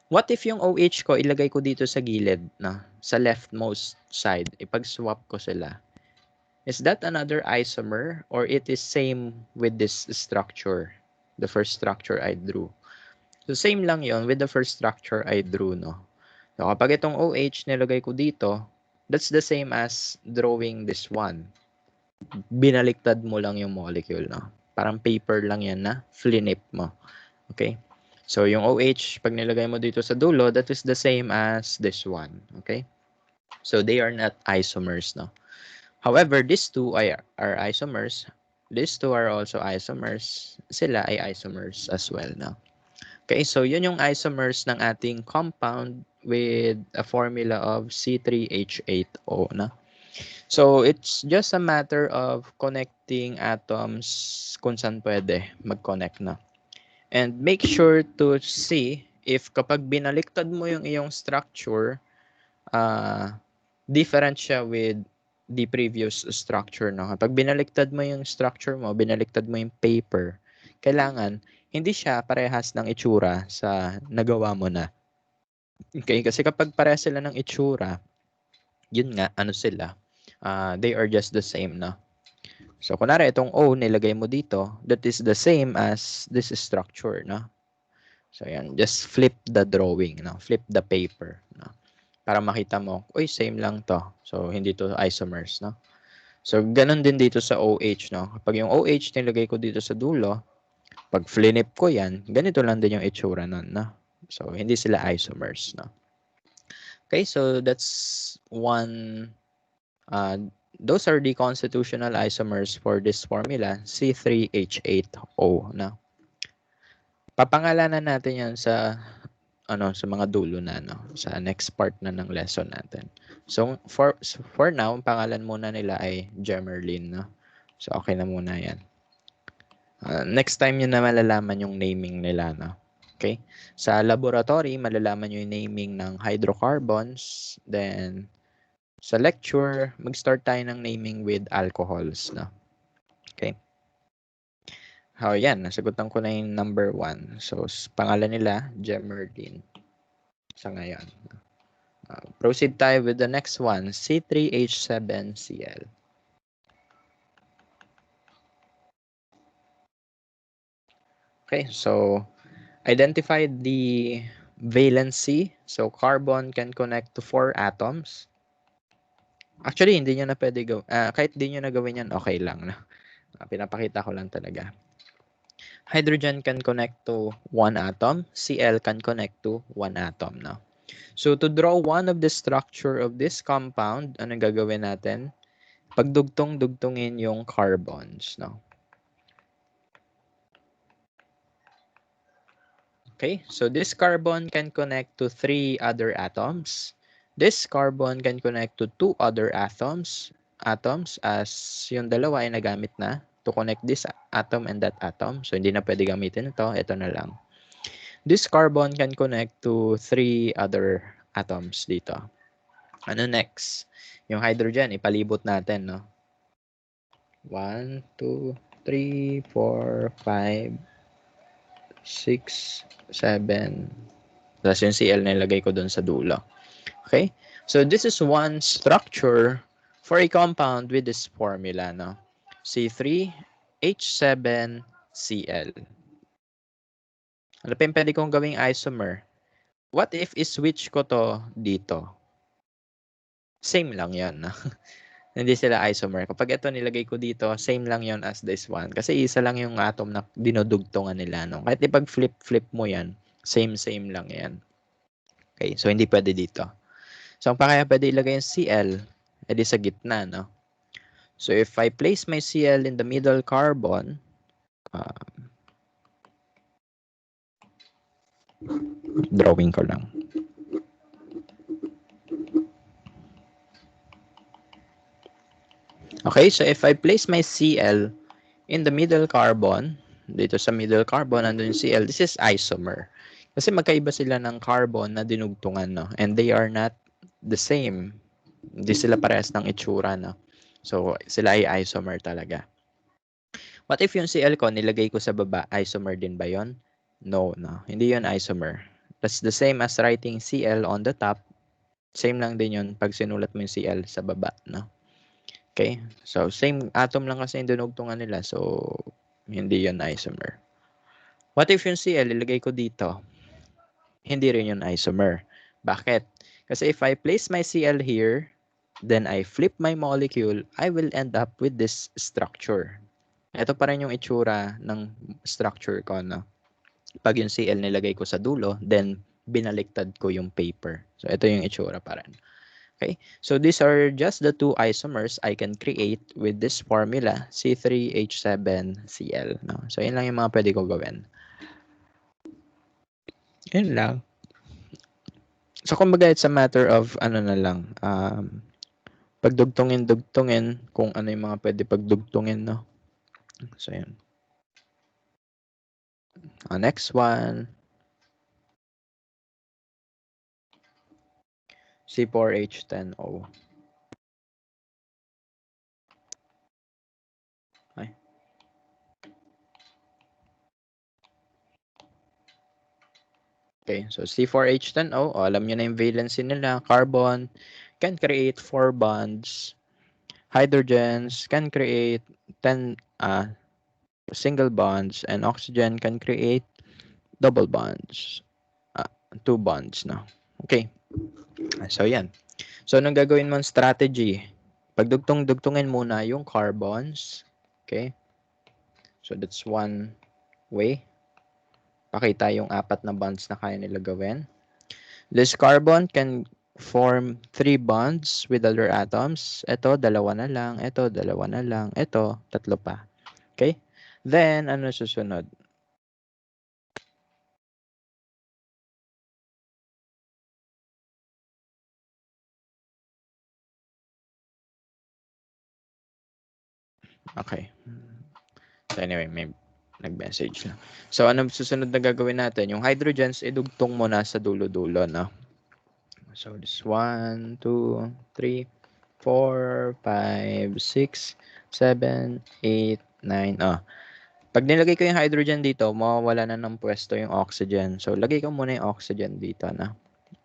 What if yung OH ko, ilagay ko dito sa gilid, no? Sa leftmost side, ipag-swap ko sila. Is that another isomer or it is same with this structure? The first structure I drew. So, same lang yon with the first structure I drew, no? So, kapag itong OH nilagay ko dito, that's the same as drawing this one. Binaliktad mo lang yung molecule, no? Parang paper lang yan na flinip mo. Okay? So, yung OH, pag nilagay mo dito sa dulo, that is the same as this one. Okay? So, they are not isomers, no? However, these two are isomers. These two are also isomers. Sila ay isomers as well, no? Okay, so yun yung isomers ng ating compound with a formula of C3H8O, no? So, it's just a matter of connecting atoms kung saan pwede mag-connect na. And make sure to see if kapag binaliktad mo yung iyong structure, different siya with the previous structure. No? Kapag binaliktad mo yung structure mo, binaliktad mo yung paper, kailangan hindi siya parehas ng itsura sa nagawa mo na. Okay? Kasi kapag parehas sila ng itsura, yun nga, ano sila? They are just the same, no? So, kunwari, itong O, nilagay mo dito, that is the same as this structure, no? So, yan. Just flip the drawing, no? Flip the paper, no? Para makita mo, uy, same lang to. So, hindi to isomers, no? So, ganun din dito sa OH, no? Kapag yung OH nilagay ko dito sa dulo, pag flinip ko yan, ganito lang din yung itsura nun, no? So, hindi sila isomers, no? Okay, so that's one. Those are the constitutional isomers for this formula, C3H8O. No? Papangalanan natin yan sa sa mga dulo na, no? Sa next part na ng lesson natin. So, for now, ang pangalan muna nila ay Gemerlin. No? So, okay na muna yan. Next time yun na malalaman yung naming nila. No? Okay? Sa laboratory, malalaman nyo yung naming ng hydrocarbons. Then, sa lecture, mag-start tayo ng naming with alcohols. No? Okay? Yan, nasagutan ko na yung number 1. So, pangalan nila, Gemerlin. Sa ngayon. Proceed tayo with the next one, C3H7Cl. Okay, so identify the valency. So, carbon can connect to 4 atoms. Actually, hindi nyo na pwede gawin. Kahit di nyo na gawin yan, okay lang. No? Pinapakita ko lang talaga. Hydrogen can connect to 1 atom. Cl can connect to 1 atom. No? So, to draw one of the structure of this compound, anong gagawin natin? Pagdugtong-dugtongin yung carbons. No? Okay, so this carbon can connect to 3 other atoms. This carbon can connect to 2 other atoms as yung dalawa ay nagamit na to connect this atom and that atom. So, hindi na pwede gamitin ito. Ito na lang. This carbon can connect to 3 other atoms dito. Ano next? Yung hydrogen, ipalibot natin, no? 1, 2, 3, 4, 5, 6, 7. Tapos yung Cl na ilagay ko dun sa dulo. Okay? So, this is one structure for a compound with this formula, no? C3H7Cl. Ano pa yung pwede kong gawing isomer? What if i-switch ko to dito? Same lang yon. No? Hindi sila isomer. Kapag ito nilagay ko dito, same lang yon as this one. Kasi isa lang yung atom na dinudugtungan nila. No? Kahit ipag-flip-flip mo yan, same lang yan. Okay, so hindi pwede dito. So, ang kaya pwede ilagay yung Cl, edi sa gitna, no? So, if I place my Cl in the middle carbon, drawing ko lang. Okay, so if I place my Cl in the middle carbon, dito sa middle carbon, nandun yung Cl, this is isomer. Kasi magkaiba sila ng carbon na dinugtungan, no? And they are not the same. Hindi sila parehas ng itsura, no? So, sila ay isomer talaga. What if yung Cl ko, nilagay ko sa baba, isomer din ba yon? No. Hindi yon isomer. That's the same as writing Cl on the top. Same lang din yun pag sinulat mo yung Cl sa baba, no? Okay? So, same atom lang kasi yung dinugtungan nila. So, hindi yon isomer. What if yung Cl, ilagay ko dito? Hindi rin yun isomer. Bakit? Kasi if I place my Cl here, then I flip my molecule, I will end up with this structure. Ito pa rin yung itsura ng structure ko, no? Pag yung Cl nilagay ko sa dulo, then binaliktad ko yung paper. So, ito yung itsura pa rin. Okay? So, these are just the 2 isomers I can create with this formula, C3H7Cl. No? So, yun lang yung mga pwede ko gawin. Yun lang. So, kumbaga, it's a matter of, ano na lang, pagdugtungin kung ano yung mga pwede pagdugtungin, no? So, yun. Next one. C4H10O. Ay. Okay, so C4H10O, alam nyo na yung valency nila. Carbon can create 4 bonds. Hydrogens can create 10 single bonds. And oxygen can create double bonds. 2 bonds na. Okay. So, yan. So, anong gagawin mo strategy? Pagdugtong-dugtungin muna yung carbons. Okay? So, that's one way. Pakita yung 4 na bonds na kaya nila gawin. This carbon can form 3 bonds with other atoms. Ito, 2 na lang. Ito, 2 na lang. Ito, 3 pa. Okay? Then, ano susunod? Okay. So, anyway, may Nag-message na. So, ano susunod na gagawin natin? Yung hydrogens, idugtong mo na sa dulo-dulo, no? So, this 1, 2, 3, 4, 5, 6, 7, 8, 9. Oh. Pag nilagay ko yung hydrogen dito, mawawala na ng pwesto yung oxygen. So, lagay ko muna yung oxygen dito, na.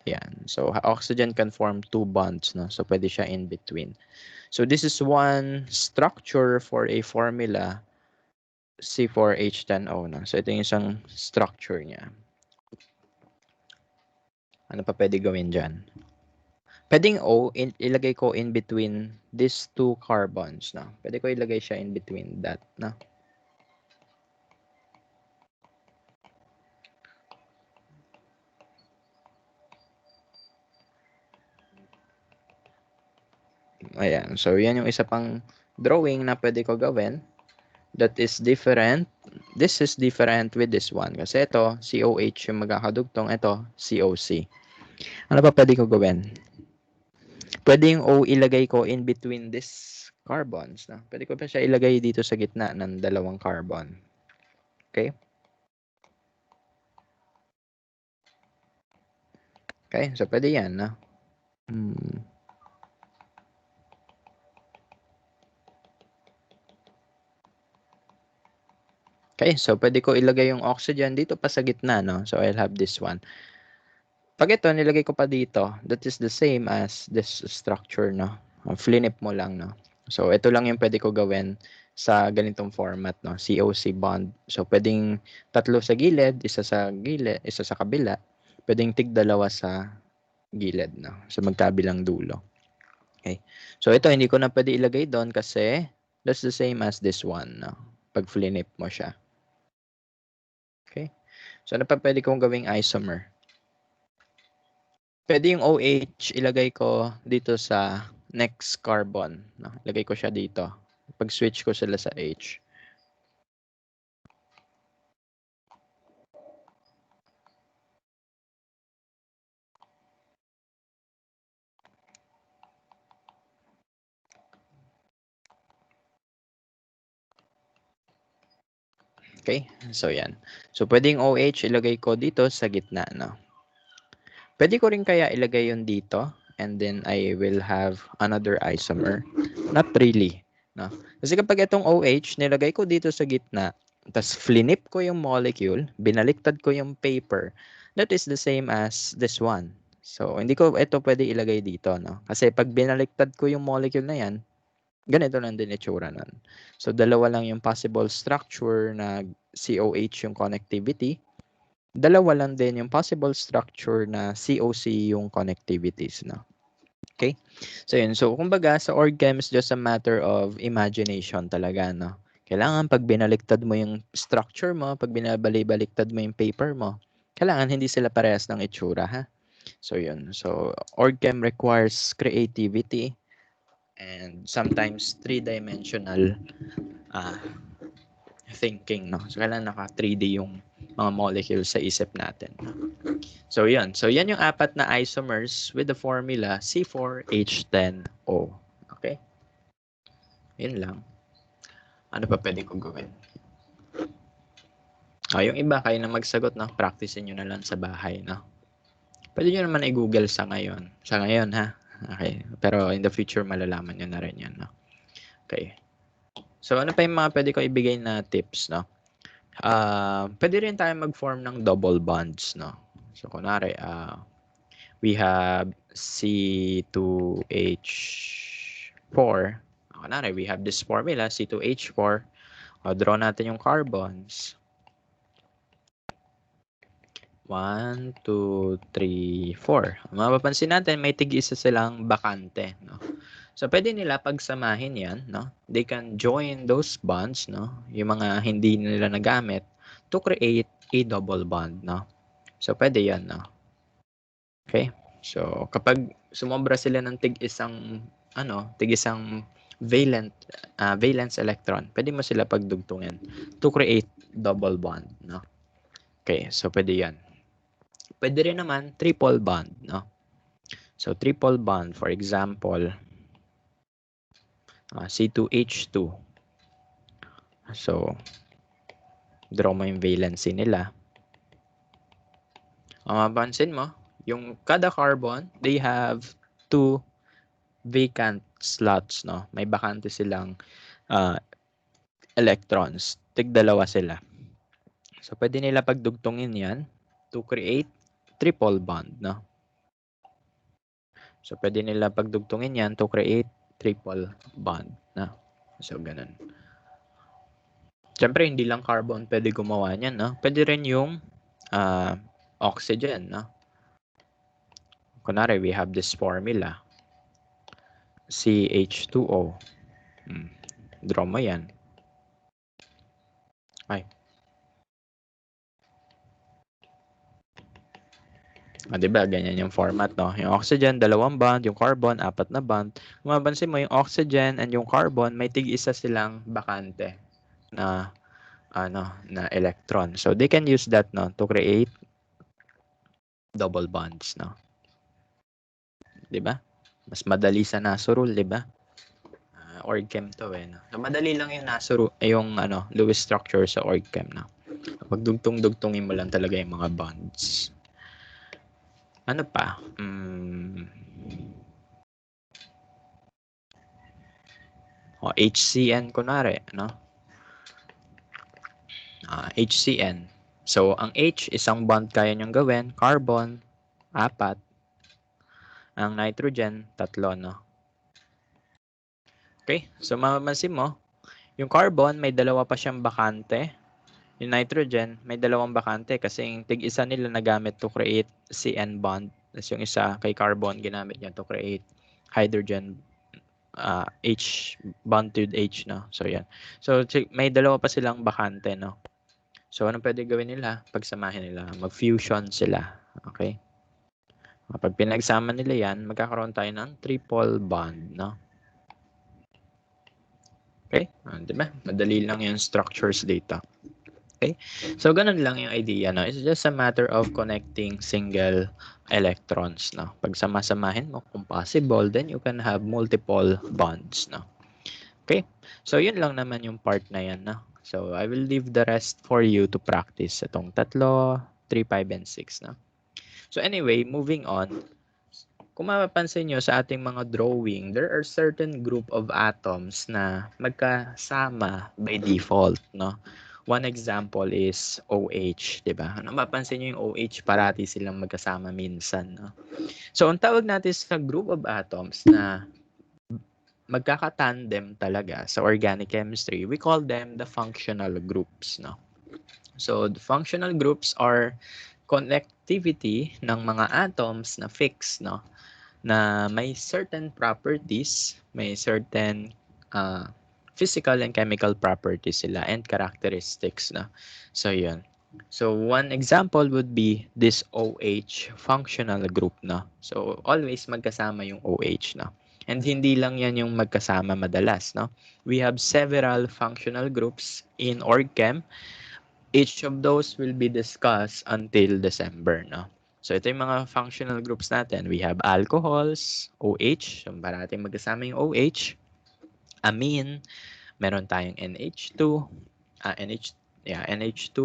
Yan. So, oxygen can form 2 bonds, no? So, pwede siya in between. So, this is one structure for a formula C4H10O, no? So, ito yung isang structure niya. Ano pa pwede gawin dyan? Pwedeng O, ilagay ko in between these two carbons, no? Pwede ko ilagay siya in between that, no? Ayan. So, yan yung isa pang drawing na pwede ko gawin that is different. This is different with this one. Kasi ito, COH yung magkakadugtong. Ito, COC. Ano pa pwede ko gawin? Pwede yung O ilagay ko in between these carbons. No? Pwede ko pa siya ilagay dito sa gitna ng dalawang carbon. Okay? Okay? So, pwede yan. No? Okay, so pwede ko ilagay yung oxygen dito pa sa gitna, no? So, I'll have this one. Pag ito, nilagay ko pa dito, that is the same as this structure, no? Flinip mo lang, no? So, ito lang yung pwede ko gawin sa ganitong format, no? COC bond. So, pwedeng tatlo sa gilid, isa sa gilid, isa sa kabila. Pwedeng tig-dalawa sa gilid, no? Sa magkabilang dulo. Okay. So, ito, hindi ko na pwede ilagay doon kasi that's the same as this one, no? Pag flinip mo siya. Okay. So, ano pa pwede kong gawing isomer? Pwede yung OH ilagay ko dito sa next carbon. No? Ilagay ko siya dito. Pag-switch ko sila sa H. Okay? So, yan. So, pwede yung OH ilagay ko dito sa gitna. No? Pwede ko rin kaya ilagay yun dito. And then, I will have another isomer. Not really. No? Kasi kapag itong OH, nilagay ko dito sa gitna, tapos flinip ko yung molecule, binaliktad ko yung paper, that is the same as this one. So, hindi ko ito pwede ilagay dito, no? Kasi pag binaliktad ko yung molecule na yan, ganito lang din itsura nun. So, dalawa lang yung possible structure na COH yung connectivity. Dalawa lang din yung possible structure na COC yung connectivities, no? Okay? So, yun. So, kumbaga, sa org chem is just a matter of imagination talaga, no? Kailangan pag binaliktad mo yung structure mo, pag binabalik-baliktad mo yung paper mo, kailangan hindi sila parehas ng itsura, ha? So, yun. So, org chem requires creativity and sometimes three-dimensional thinking, no? So, kailangan naka 3D yung mga molecules sa isip natin. So, yun. So, yan yung apat na isomers with the formula C4H10O. Okay? Yun lang. Ano pa pwede kong gawin? Yung iba, kayo na magsagot, no? Practicein nyo na lang sa bahay, no? Pwede nyo naman i-google sa ngayon. Sa ngayon, ha? Okay. Pero in the future, malalaman nyo na rin yan, no? Okay. So, ano pa yung mga pwede ko ibigay na tips, no? Pwede rin tayo mag-form ng double bonds, no? So, kunwari, we have C2H4. Kunwari, we have this formula, C2H4. Draw natin yung carbons. 1, 2, 3, 4. Mapapansin natin, may tig-isa silang bakante, no? So, pwede nila pagsamahin yan, no? They can join those bonds, no? Yung mga hindi nila nagamit to create a double bond, no? So, pwede yan, no? Okay? So, kapag sumobra sila ng tig-isang, tig-isang valence electron, pwede mo sila pagdugtungin to create double bond, no? Okay, so pwede yan. Pwede rin naman triple bond, no? So, triple bond, for example, C2H2. So, Draw mo yung valency nila. Mapansin mo, yung kada carbon, they have two vacant slots, no? May bakante silang electrons. Tig-dalawa sila. So, pwede nila pagdugtungin yan to create triple bond, no? So, pwede nila pagdugtungin yan to create triple bond, no? So, ganun. Siyempre, hindi lang carbon pwede gumawa niyan, no? Pwede rin yung oxygen, no? Kunwari, we have this formula. CH2O. Draw mo yan. Ay. Diba? Ganyan yung format, no? Yung oxygen, 2 bond. Yung carbon, 4 na bond. Kung mapansin mo, yung oxygen and yung carbon, may tig-isa silang bakante na na electron. So, they can use that, no, to create double bonds, no? Diba? Mas madali sa NASO rule, diba? Org chem to, eh, no? So, madali lang yung NASO, yung, Lewis structure sa org chem, no? Pagdugtong-dugtungin mo lang talaga yung mga bonds. Ano pa? HCN kunwari, no? HCN. So, ang H, isang bond kaya niyong gawin. Carbon, 4. Ang nitrogen, 3, no? Okay? So, mapapansin mo, yung carbon, may 2 pa siyang bakante. Yung nitrogen, may 2 bakante kasi yung tig-isa nila nagamit to create CN bond. Tapos yung isa kay carbon, ginamit niya to create hydrogen H bond to H, no? So, yan. So, may 2 pa silang bakante, no? So, anong pwede gawin nila? Pagsamahin nila. Mag-fusion sila. Okay? Kapag pinagsama nila yan, magkakaroon tayo ng triple bond, no? Okay? Diba? Madali lang yung structures dito. Okay? So, ganun lang yung idea, no? It's just a matter of connecting single electrons, no? Pag sama-samahin mo, kung possible, then you can have multiple bonds, no? Okay? So, yun lang naman yung part na yan, no? So, I will leave the rest for you to practice itong 3, 3, 5, and 6, no? So, anyway, moving on. Kung mapapansin nyo sa ating mga drawing, there are certain group of atoms na magkasama by default, no? One example is OH, di ba? Ano mapapansin nyo yung OH, parati silang magkasama minsan, no? So, ang tawag natin sa group of atoms na magkakatandem talaga sa organic chemistry, we call them the functional groups, no? So, the functional groups are connectivity ng mga atoms na fixed, no? Na may certain properties, may certain physical and chemical properties sila and characteristics, no? So, yun. So, one example would be this OH functional group, no? So, always magkasama yung OH, no? And hindi lang yan yung magkasama madalas, no? We have several functional groups in OrgChem. Each of those will be discussed until December, no? So, ito yung mga functional groups natin. We have alcohols, OH. So, parating magkasama yung OH. Amine. Meron tayong NH2. NH2.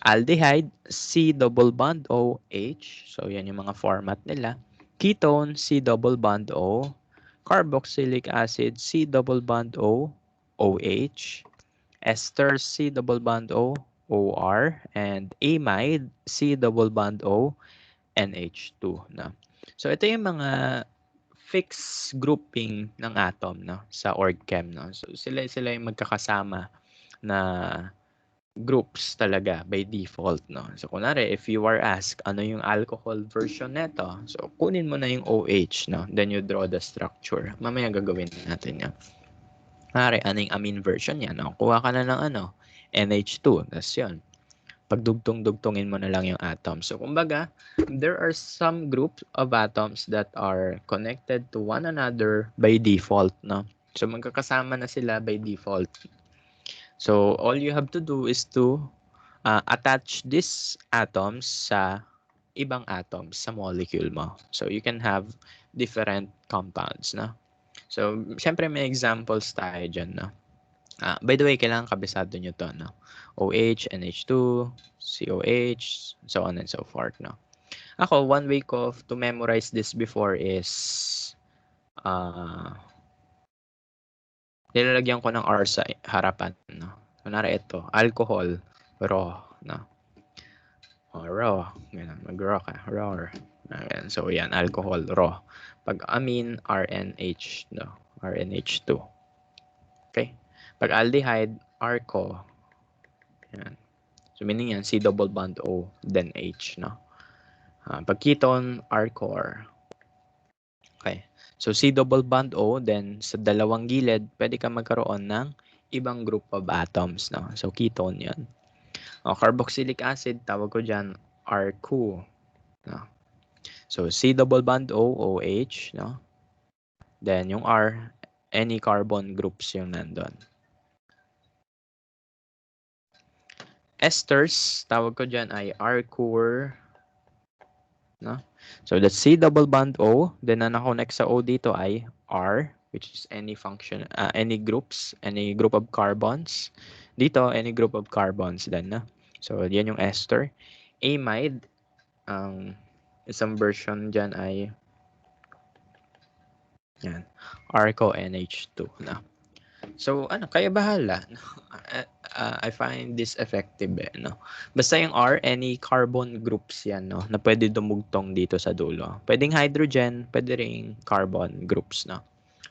Aldehyde, C double bond O, H. So, yan yung mga format nila. Ketone, C double bond O. Carboxylic acid, C double bond O, OH. Ester, C double bond O, OR. And amide, C double bond O, NH2. No? So, ito yung mga fixed grouping ng atom, no, sa OrgChem, no. So, sila yung magkakasama na groups talaga by default, no. So, kunwari, if you are asked ano yung alcohol version neto, so kunin mo na yung OH, no. Then you draw the structure. Mamaya gagawin natin yan. Kunwari, ano yung amine version yan, no. Kuha ka na ng NH2. Tapos yun. Pagdugtong-dugtongin mo na lang yung atom. So, kumbaga, there are some groups of atoms that are connected to one another by default, no? So, magkakasama na sila by default. So, all you have to do is to attach these atoms sa ibang atoms sa molecule mo. So, you can have different compounds, no? So, syempre may examples tayo dyan, no? By the way, kailangan kabisado nyo to, no? OH, NH2, COH, so on and so forth, no? Ako, one way ko to memorize this before is nilalagyan ko ng R sa harapan, no? Kunwari ito, alcohol, raw, no? Raw, ganun, mag-raw ka, raw. Ganun. So, yan, alcohol, raw. Pag amine, RNH, no? RNH2. Okay? Pag aldehyde, arco. Yan. So, meaning yan, C double bond O, then H, no? Pag ketone, arcor. Okay. So, C double bond O, then sa dalawang gilid, pwede ka magkaroon ng ibang group of atoms, no? So, ketone yan. Carboxylic acid, tawag ko dyan, RCO, no? So, C double bond O, OH, no? Then, yung R, any carbon groups yung nandun. Esters, tawag ko dyan ay RCOR, no? So, that's C double bond O. Then, ang na-connect sa O dito ay R, which is any function, any groups, any group of carbons. Dito, any group of carbons din, no? So, yan yung ester. Amide, ang isang version dyan ay yan, RCONH2, no? So, kaya bahala. I find this effective, no? Basta yung R, any carbon groups yan, no? Na pwede dumugtong dito sa dulo. Pwedeng hydrogen, pwede ring carbon groups, no?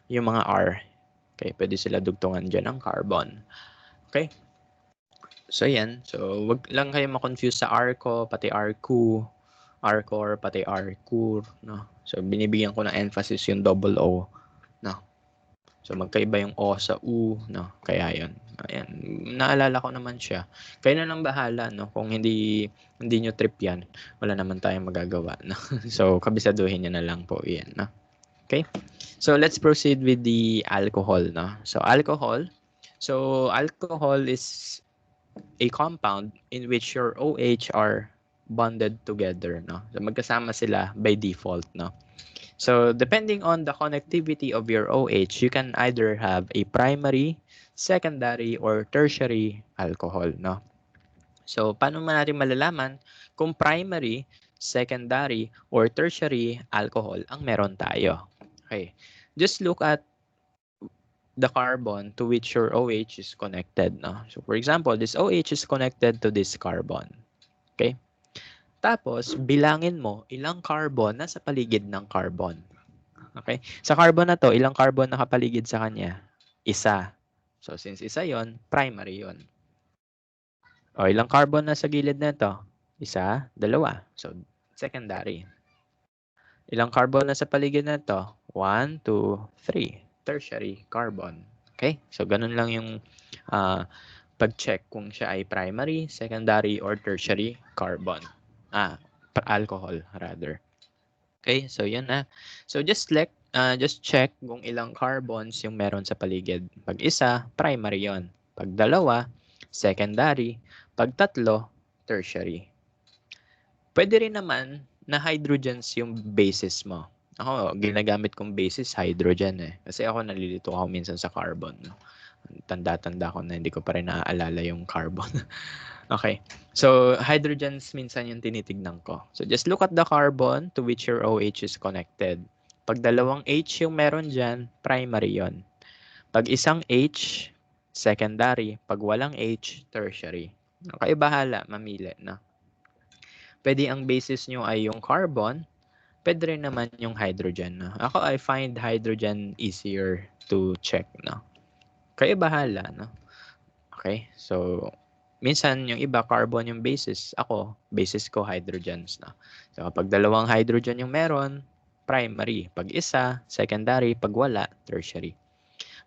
Yung mga R, okay, pwede sila dugtungan dyan ng carbon. Okay? So, yan. So, wag lang kayo ma-confuse sa RCO, pati RCO, RCOR, pati RCOR, no? So, binibigyan ko ng emphasis yung double O, no? So, magkaiba yung O sa U, no? Kaya yun. Ayan. Naalala ko naman siya. Kayo na lang bahala, no? Kung hindi nyo trip yan, wala naman tayong magagawa, no? So, kabisaduhin nyo na lang po yan, no? Okay? So, let's proceed with the alcohol, no? So, alcohol. So, alcohol is a compound in which your OH are bonded together, no? So, magkasama sila by default, no? So, depending on the connectivity of your OH, you can either have a primary, secondary, or tertiary alcohol, no? So, paano man natin malalaman kung primary, secondary, or tertiary alcohol ang meron tayo? Okay. Just look at the carbon to which your OH is connected, no? So, for example, this OH is connected to this carbon. Okay? Tapos, bilangin mo ilang carbon nasa paligid ng carbon. Okay? Sa carbon na to, ilang carbon nakapaligid sa kanya? Isa. So, since isa yon, primary yon. O, ilang carbon na sa gilid na to? Isa, dalawa. So, secondary. Ilang carbon na sa paligid na to? 1, 2, 3. Tertiary carbon. Okay? So, ganun lang yung pag-check kung siya ay primary, secondary, or tertiary carbon. Alcohol rather. Okay, so yun na. So just check kung ilang carbons yung meron sa paligid. Pag isa, primary yon. Pag dalawa, secondary. Pag tatlo, tertiary. Pwede rin naman na hydrogens yung basis mo. Ako, ginagamit kong basis, hydrogen eh. Kasi ako nalilito ako minsan sa carbon. No? Tanda-tanda ko na hindi ko pa rin naaalala yung carbon. Okay. So, hydrogens minsan yung tinitignan ko. So, just look at the carbon to which your OH is connected. Pag dalawang H yung meron dyan, primary yon. Pag isang H, secondary. Pag walang H, tertiary. Okay, bahala, mamili na. Pwede ang basis nyo ay yung carbon, pwede rin naman yung hydrogen. No? Ako, I find hydrogen easier to check. No? Kaya bahala. No? Okay, so minsan yung iba carbon yung basis. Ako, basis ko hydrogens. No? So kapag dalawang hydrogen yung meron, primary. Pag isa, secondary. Pag wala, tertiary.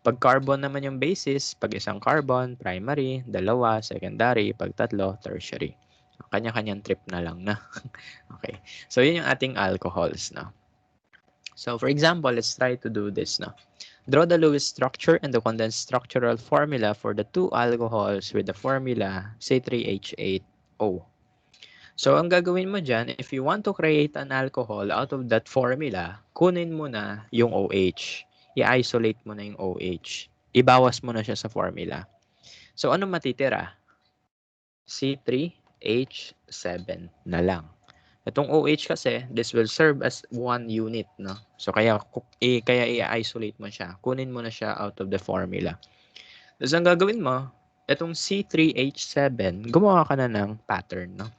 Pag carbon naman yung basis, pag isang carbon, primary. Dalawa, secondary. Pag tatlo, tertiary. Kanya-kanyang trip na lang na. Okay. So yun yung ating alcohols. No? So for example, let's try to do this. No? Draw the Lewis structure and the condensed structural formula for the two alcohols with the formula C3H8O. So, ang gagawin mo dyan, if you want to create an alcohol out of that formula, kunin mo na yung OH. I-isolate mo na yung OH. ibawas mo na siya sa formula. So, ano matitira? C3H7 na lang. Itong OH kasi, this will serve as one unit, no? So, kaya i-isolate mo siya. Kunin mo na siya out of the formula. Tapos, ang gagawin mo, itong C3H7, gumawa ka na ng pattern, no?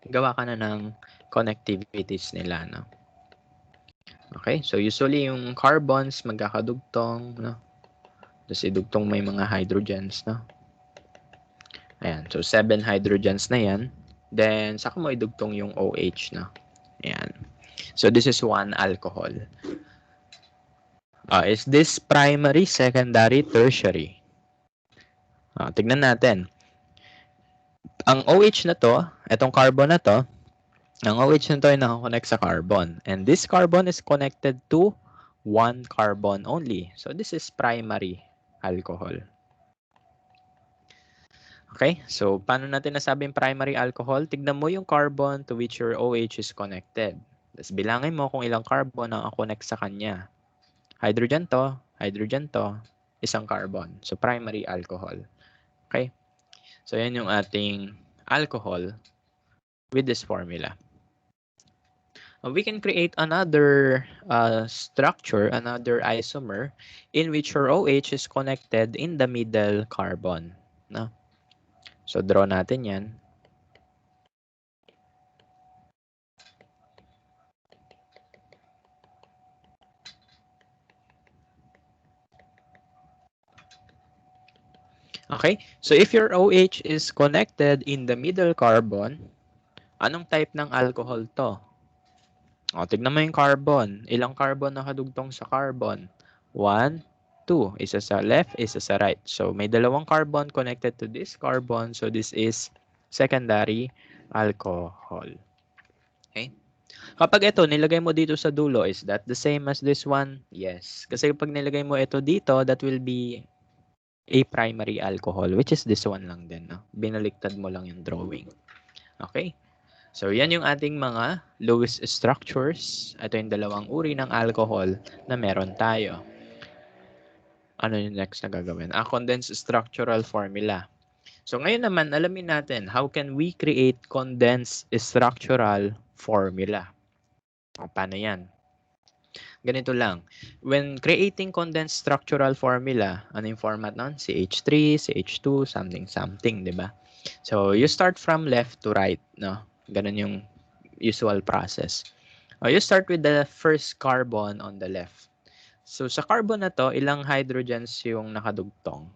Gawa ka na ng connectivities nila, no? Okay? So, usually, yung carbons, magkakadugtong, no? Tapos, idugtong may mga hydrogens, no? Ayan. So, 7 hydrogens na yan. Then, saka mo idugtong yung OH, no? Ayan. So, this is one alcohol. Is this primary, secondary, tertiary? Tignan natin. Ang OH na to, itong carbon na to, ang OH na to ay nakakonect sa carbon. And this carbon is connected to one carbon only. So, this is primary alcohol. Okay? So, paano natin nasabing primary alcohol? Tignan mo yung carbon to which your OH is connected. Tapos, bilangin mo kung ilang carbon ang connect sa kanya. Hydrogen to, isang carbon. So, primary alcohol. Okay? So, yan yung ating alcohol with this formula. We can create another structure, another isomer, in which your OH is connected in the middle carbon. No? So, draw natin yan. Okay? So, if your OH is connected in the middle carbon, anong type ng alcohol to? Tignan mo yung carbon. Ilang carbon nakadugtong sa carbon? 1, 2. Isa sa left, isa sa right. So, may dalawang carbon connected to this carbon. So, this is secondary alcohol. Okay? Kapag ito, nilagay mo dito sa dulo, is that the same as this one? Yes. Kasi kapag nilagay mo ito dito, that will be a primary alcohol, which is this one lang din. No? Binaliktad mo lang yung drawing. Okay? So, yan yung ating mga Lewis structures. Ito yung dalawang uri ng alcohol na meron tayo. Ano yung next na gagawin? Condensed structural formula. So, ngayon naman, alamin natin, how can we create condensed structural formula? Paano yan? Ganito lang. When creating condensed structural formula, ano yung format nun? CH3, CH2, something, di ba? So, you start from left to right, no? Ganun yung usual process. You start with the first carbon on the left. So, sa carbon na to, ilang hydrogens yung nakadugtong?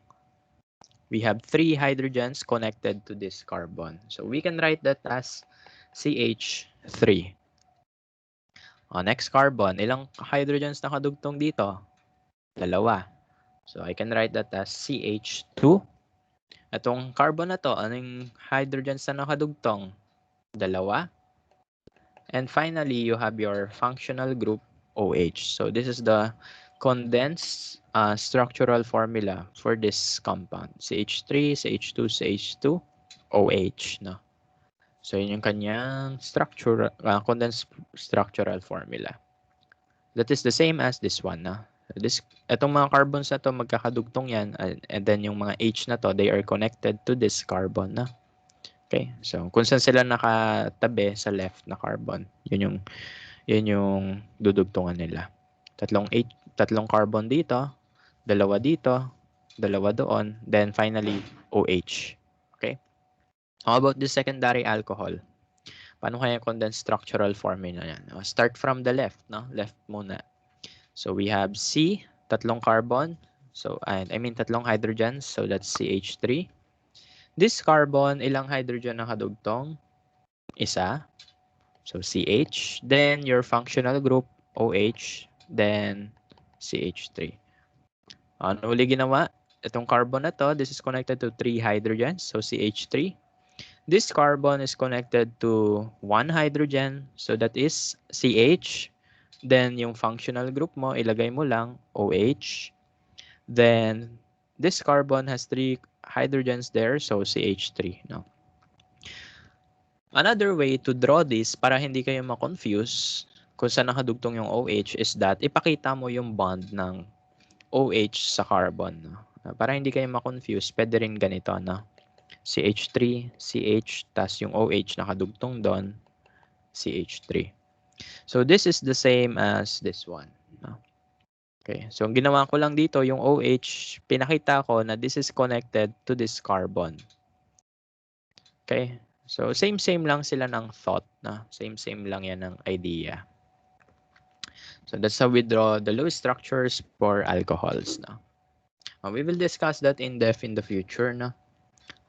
We have 3 hydrogens connected to this carbon. So, we can write that as CH3. Next carbon, ilang hydrogens nakadugtong dito? 2. So, I can write that as CH2. Itong carbon na to, anong hydrogens na nakadugtong? 2. And finally, you have your functional group OH. So, this is the condensed structural formula for this compound. CH3, CH2, CH2, OH. No? So, yun yung kanyang condensed structural formula. That is the same as this one. No? Itong mga carbons na to, magkakadugtong yan. And then yung mga H na to, they are connected to this carbon. No? Okay? So, kung saan sila nakatabi sa left na carbon, yun yung dudugtungan nila. Tatlong carbon dito, 2 dito, 2 doon, then finally OH. Okay? How about the secondary alcohol? Paano kaya condensed structural formula yan? Start from the left, no? Left muna. So we have C, 3 carbon. So tatlong hydrogens, so that's CH3. This carbon, ilang hydrogen nakadugtong? 1. So CH, then your functional group OH, then CH3. Ano uli ginawa? Itong carbon na to, this is connected to 3 hydrogens, so CH3. This carbon is connected to 1 hydrogen, so that is CH. Then yung functional group mo, ilagay mo lang OH. Then this carbon has 3 hydrogens there, so CH3. No? Another way to draw this para hindi kayo ma-confuse kung saan nakadugtong yung OH is that ipakita mo yung bond ng OH sa carbon. No? Para hindi kayo ma-confuse, pwede rin ganito, no? CH3, CH, tas yung OH nakadugtong doon, CH3. So this is the same as this one. No? Okay, so ang ginawa ko lang dito, yung OH, pinakita ko na this is connected to this carbon. Okay, so same lang sila ng thought. No? Same lang yan ng idea. So that's how we draw the Lewis structures for alcohols. No? We will discuss that in depth in the future. No?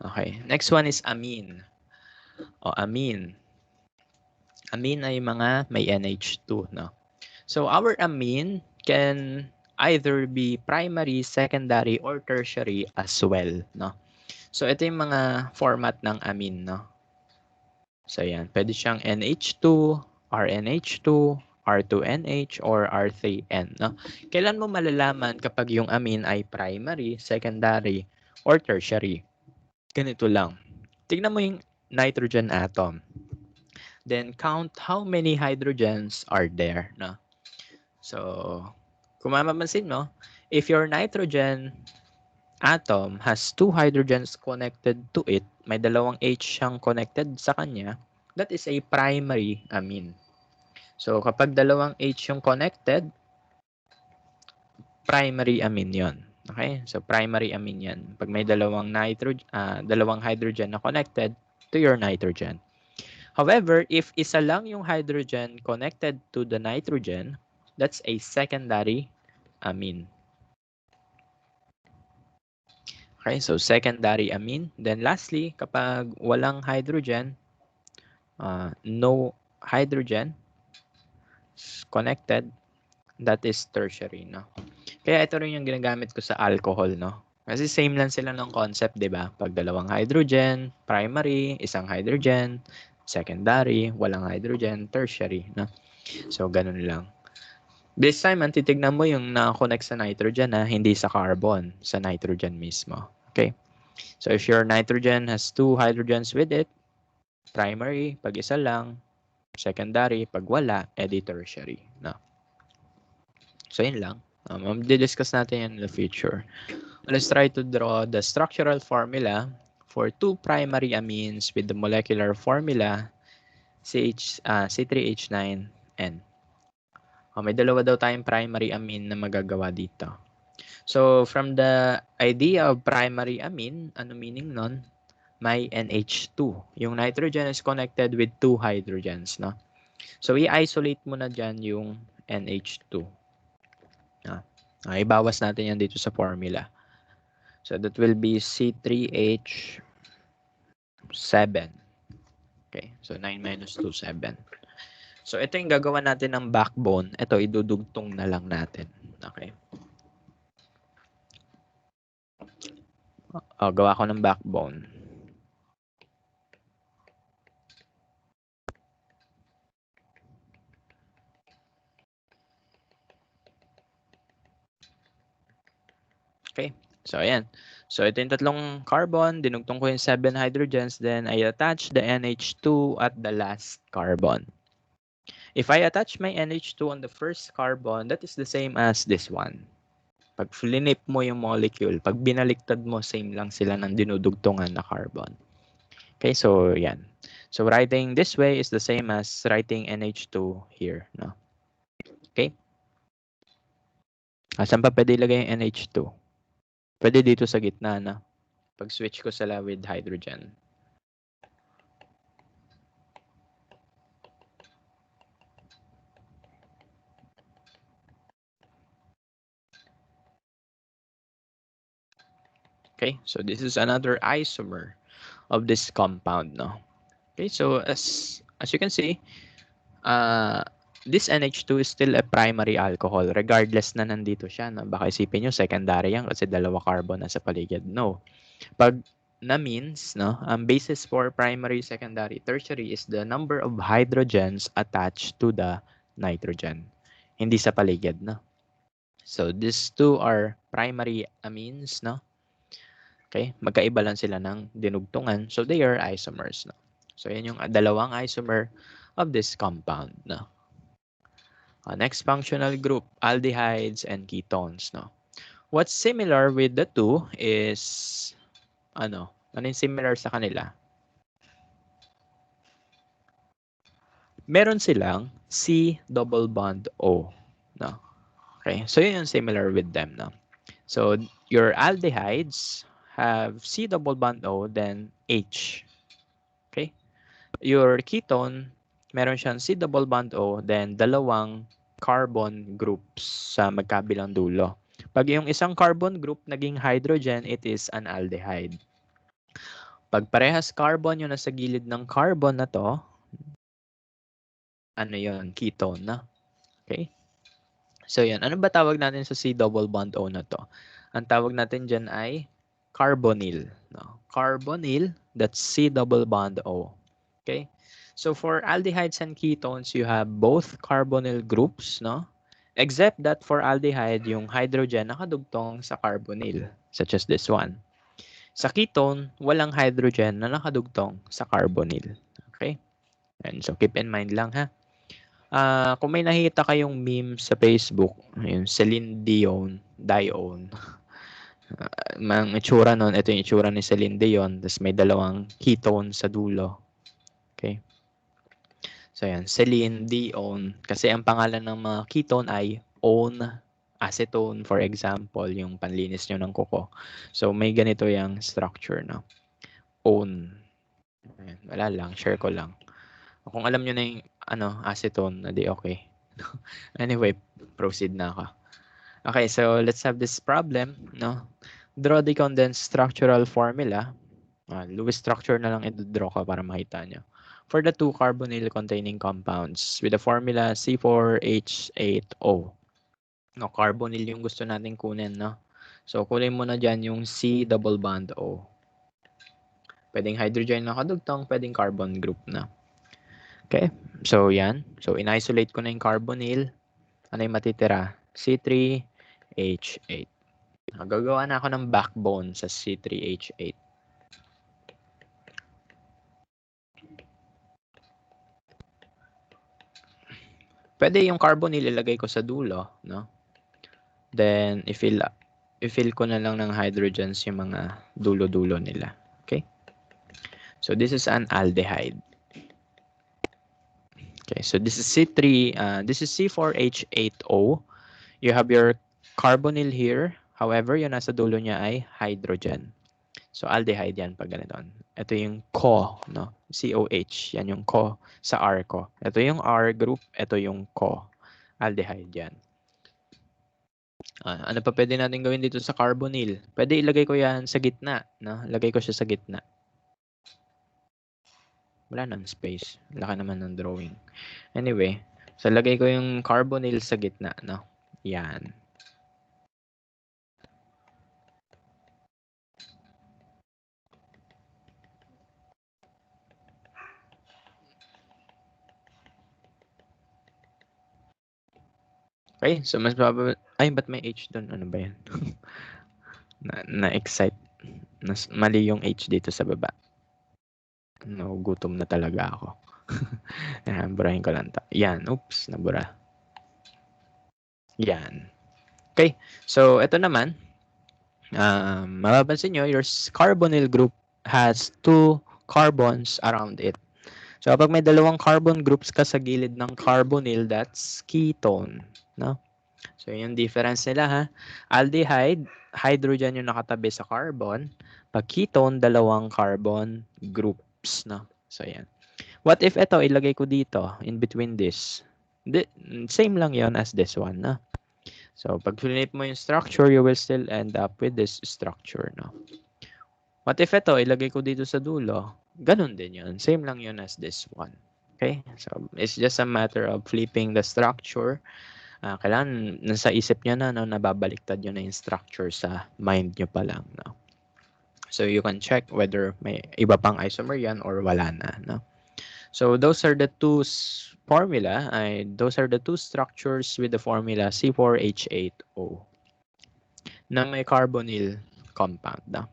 Okay, next one is amine. Amine. Amine ay mga may NH2. No? So our amine can either be primary, secondary, or tertiary as well. No? So ito yung mga format ng amine. No? So yan, pwede siyang NH2, RNH2, R2NH, or R3N. No? Kailan mo malalaman kapag yung amine ay primary, secondary, or tertiary? Ganito lang. Tignan mo yung nitrogen atom. Then count how many hydrogens are there. No? So, kung mapapansin mo, if your nitrogen atom has 2 hydrogens connected to it, may dalawang H siyang connected sa kanya, that is a primary amine. So, kapag dalawang H yung connected, primary amine yon. Okay? So, primary amine yan. Pag may dalawang hydrogen na connected to your nitrogen. However, if isa lang yung hydrogen connected to the nitrogen, that's a secondary amine. Okay, so secondary amine. Then lastly, kapag walang hydrogen, no hydrogen connected, that is tertiary, no? Kaya ito rin yung ginagamit ko sa alcohol, no? Kasi same lang sila ng concept, di ba? Pag dalawang hydrogen, primary, isang hydrogen, secondary, walang hydrogen, tertiary, no? So, ganun lang. This time, ang titignan mo yung na-connect sa nitrogen, hindi sa carbon, sa nitrogen mismo. Okay? So, if your nitrogen has 2 hydrogens with it, primary, pag isa lang, secondary, pag wala, edi tertiary. No? So, yun lang. Di-discuss natin yan in the future. Let's try to draw the structural formula for 2 primary amines with the molecular formula C3H9N. May dalawa daw tayong primary amine na magagawa dito. So, from the idea of primary amine, ano meaning nun? May NH2. Yung nitrogen is connected with 2 hydrogens, no? So, i-isolate mo na dyan yung NH2. Ibawas natin yan dito sa formula. So, that will be C3H7. Okay, so 9 minus 2, 7. So, ito yung gagawa natin ng backbone. Ito, idudugtong na lang natin. Okay. Gawa ko ng backbone. Okay. So, ayan. So, ito yung tatlong carbon. Dinugtong ko yung 7 hydrogens. Then, I attach the NH2 at the last carbon. If I attach my NH2 on the first carbon, that is the same as this one. Pag flinip mo yung molecule, pag binaliktad mo, same lang sila ng dinudugtungan na carbon. Okay, so yan. So, writing this way is the same as writing NH2 here. No? Okay? Saan pa pwede ilagay yung NH2? Pwede dito sa gitna na. Pag switch ko sila with hydrogen. Okay, so this is another isomer of this compound. No? Okay, so as you can see, this NH2 is still a primary alcohol regardless na nandito siya. No? Baka isipin nyo, secondary yan kasi dalawa carbon na sa paligid. No. Pag na means, no, ang basis for primary, secondary, tertiary is the number of hydrogens attached to the nitrogen. Hindi sa paligid, no? So, these two are primary amines, no? Okay, magkaiba lang sila ng dinugtungan. So, they are isomers, no? So, yan yung dalawang isomer of this compound, no? Next functional group, aldehydes and ketones, no? What's similar with the two is, ano yung similar sa kanila? Meron silang C double bond O. No? Okay, so yun yung similar with them. No? So your aldehydes have C double bond O, then H. Okay? Your ketone, meron siyang C double bond O, then dalawang carbon groups sa magkabilang dulo. Pag yung isang carbon group naging hydrogen, it is an aldehyde. Pag parehas carbon yung nasa gilid ng carbon na to, ano yun? Ketone na. Okay? So yan, ano ba tawag natin sa C double bond O na to? Ang tawag natin dyan ay carbonyl. No? Carbonyl, that's C double bond O. Okay? So for aldehydes and ketones, you have both carbonyl groups, no? Except that for aldehyde, yung hydrogen nakadugtong sa carbonyl, such as this one. Sa ketone, walang hydrogen na nakadugtong sa carbonyl. Okay? And so keep in mind lang ha. Kung may nakita kayong meme sa Facebook, yung Celine Dion. Ang itsura nun, ito yung itsura ni Celine Dion, tapos may dalawang ketone sa dulo. Okay? So yan, Celine Dion. Kasi ang pangalan ng mga ketone ay own acetone, for example, yung panlinis nyo ng kuko. So may ganito yung structure, no? Own. Ayan, wala lang, share ko lang. Kung alam nyo na yung acetone, na di okay. Anyway, proceed na ako. Okay, so let's have this problem, no? Draw the condensed structural formula. Lewis structure na lang i-draw ko para makita nyo. For the two carbonyl containing compounds with the formula C4H8O. No, carbonyl yung gusto natin kunin, no? So, kunin mo na dyan yung C double bond O. Pwedeng hydrogen na kadugtong, pwedeng carbon group na. Okay, so yan. So, in-isolate ko na yung carbonyl. Ano yung matitira? C3H8. Gagawa na ako ng backbone sa C3H8. Pwede yung carbonyl ilagay ko sa dulo, no? Then, i-fill ko na lang ng hydrogens yung mga dulo-dulo nila. Okay? So, this is an aldehyde. Okay, so this is this is C4H8O. You have your carbonyl here. However, yung nasa dulo niya ay hydrogen. So, aldehyde yan pag ganito. Ito yung CO, no? COH. Yan yung CO sa R ko. Ito yung R group. Ito yung CO. Aldehyde yan. Ano pa pwede natin gawin dito sa carbonyl? Pwede ilagay ko yan sa gitna. No? Lagay ko siya sa gitna. Wala nang space. Laki naman ng drawing. Anyway, so lagay ko yung carbonyl sa gitna. No? Yan. Okay, so mas ay, ba't may H doon? Ano ba yan? Na-excite. Mali yung H dito sa baba. Gutom na talaga ako. Ayan, burahin ko lang. Yan, oops, nabura. Yan. Okay, so ito naman. Mapapansin nyo, your carbonyl group has 2 carbons around it. So kapag may dalawang carbon groups ka sa gilid ng carbonyl, that's ketone. No? So yung difference nila ha. Aldehyde, hydrogen yung nakatabi sa carbon. Pag ketone, dalawang carbon groups. No? So yan. What if ito, ilagay ko dito, in between this? Same lang yon as this one. No? So pag flip mo yung structure, you will still end up with this structure. No? What if ito, ilagay ko dito sa dulo? Ganun din yun. Same lang yun as this one. Okay? So, it's just a matter of flipping the structure. Kailangan nasa isip nyo na, no, nababaliktad nyo na yung structure sa mind nyo pa lang. No? So, you can check whether may iba pang isomer yan or wala na. No? So, those are the two formula. Those are the two structures with the formula C4H8O na may carbonyl compound. No?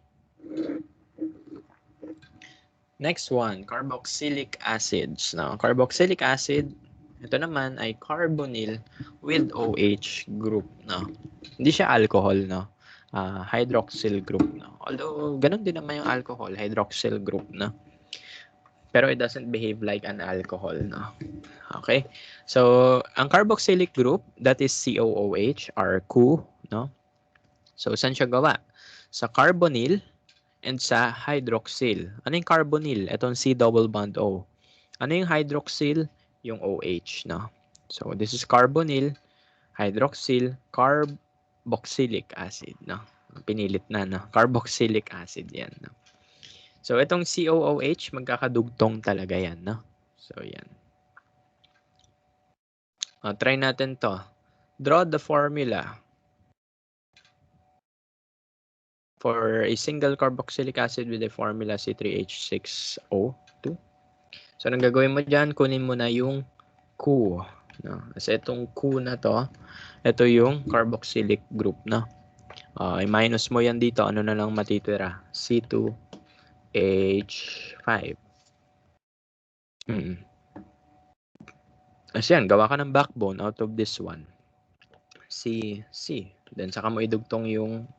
Next one, carboxylic acids. Now, carboxylic acid, ito naman ay carbonyl with OH group. No? Hindi siya alcohol. No? hydroxyl group, no? Although, ganun din naman yung alcohol, hydroxyl group, no? Pero it doesn't behave like an alcohol, no? Okay? So, ang carboxylic group, that is COOH, or COO, no? So, saan siya gawa? Sa carbonyl and sa hydroxyl. Ano yung carbonyl? Itong C double bond O. Ano yung hydroxyl? Yung OH, no? So, this is carbonyl, hydroxyl, carboxylic acid, no? Pinilit na, no? Carboxylic acid yan, no? So, itong COOH, magkakadugtong talaga yan, no? So, yan. Try natin to. Draw the formula for a single carboxylic acid with a formula C3H6O2. So, anong gagawin mo dyan? Kunin mo na yung COO. No? Kasi itong COO na to, ito yung carboxylic group, no? I-minus mo yan dito, ano na lang matitira? C2H5. Kasi yan, gawa ka ng backbone out of this one. C. Then, saka mo idugtong yung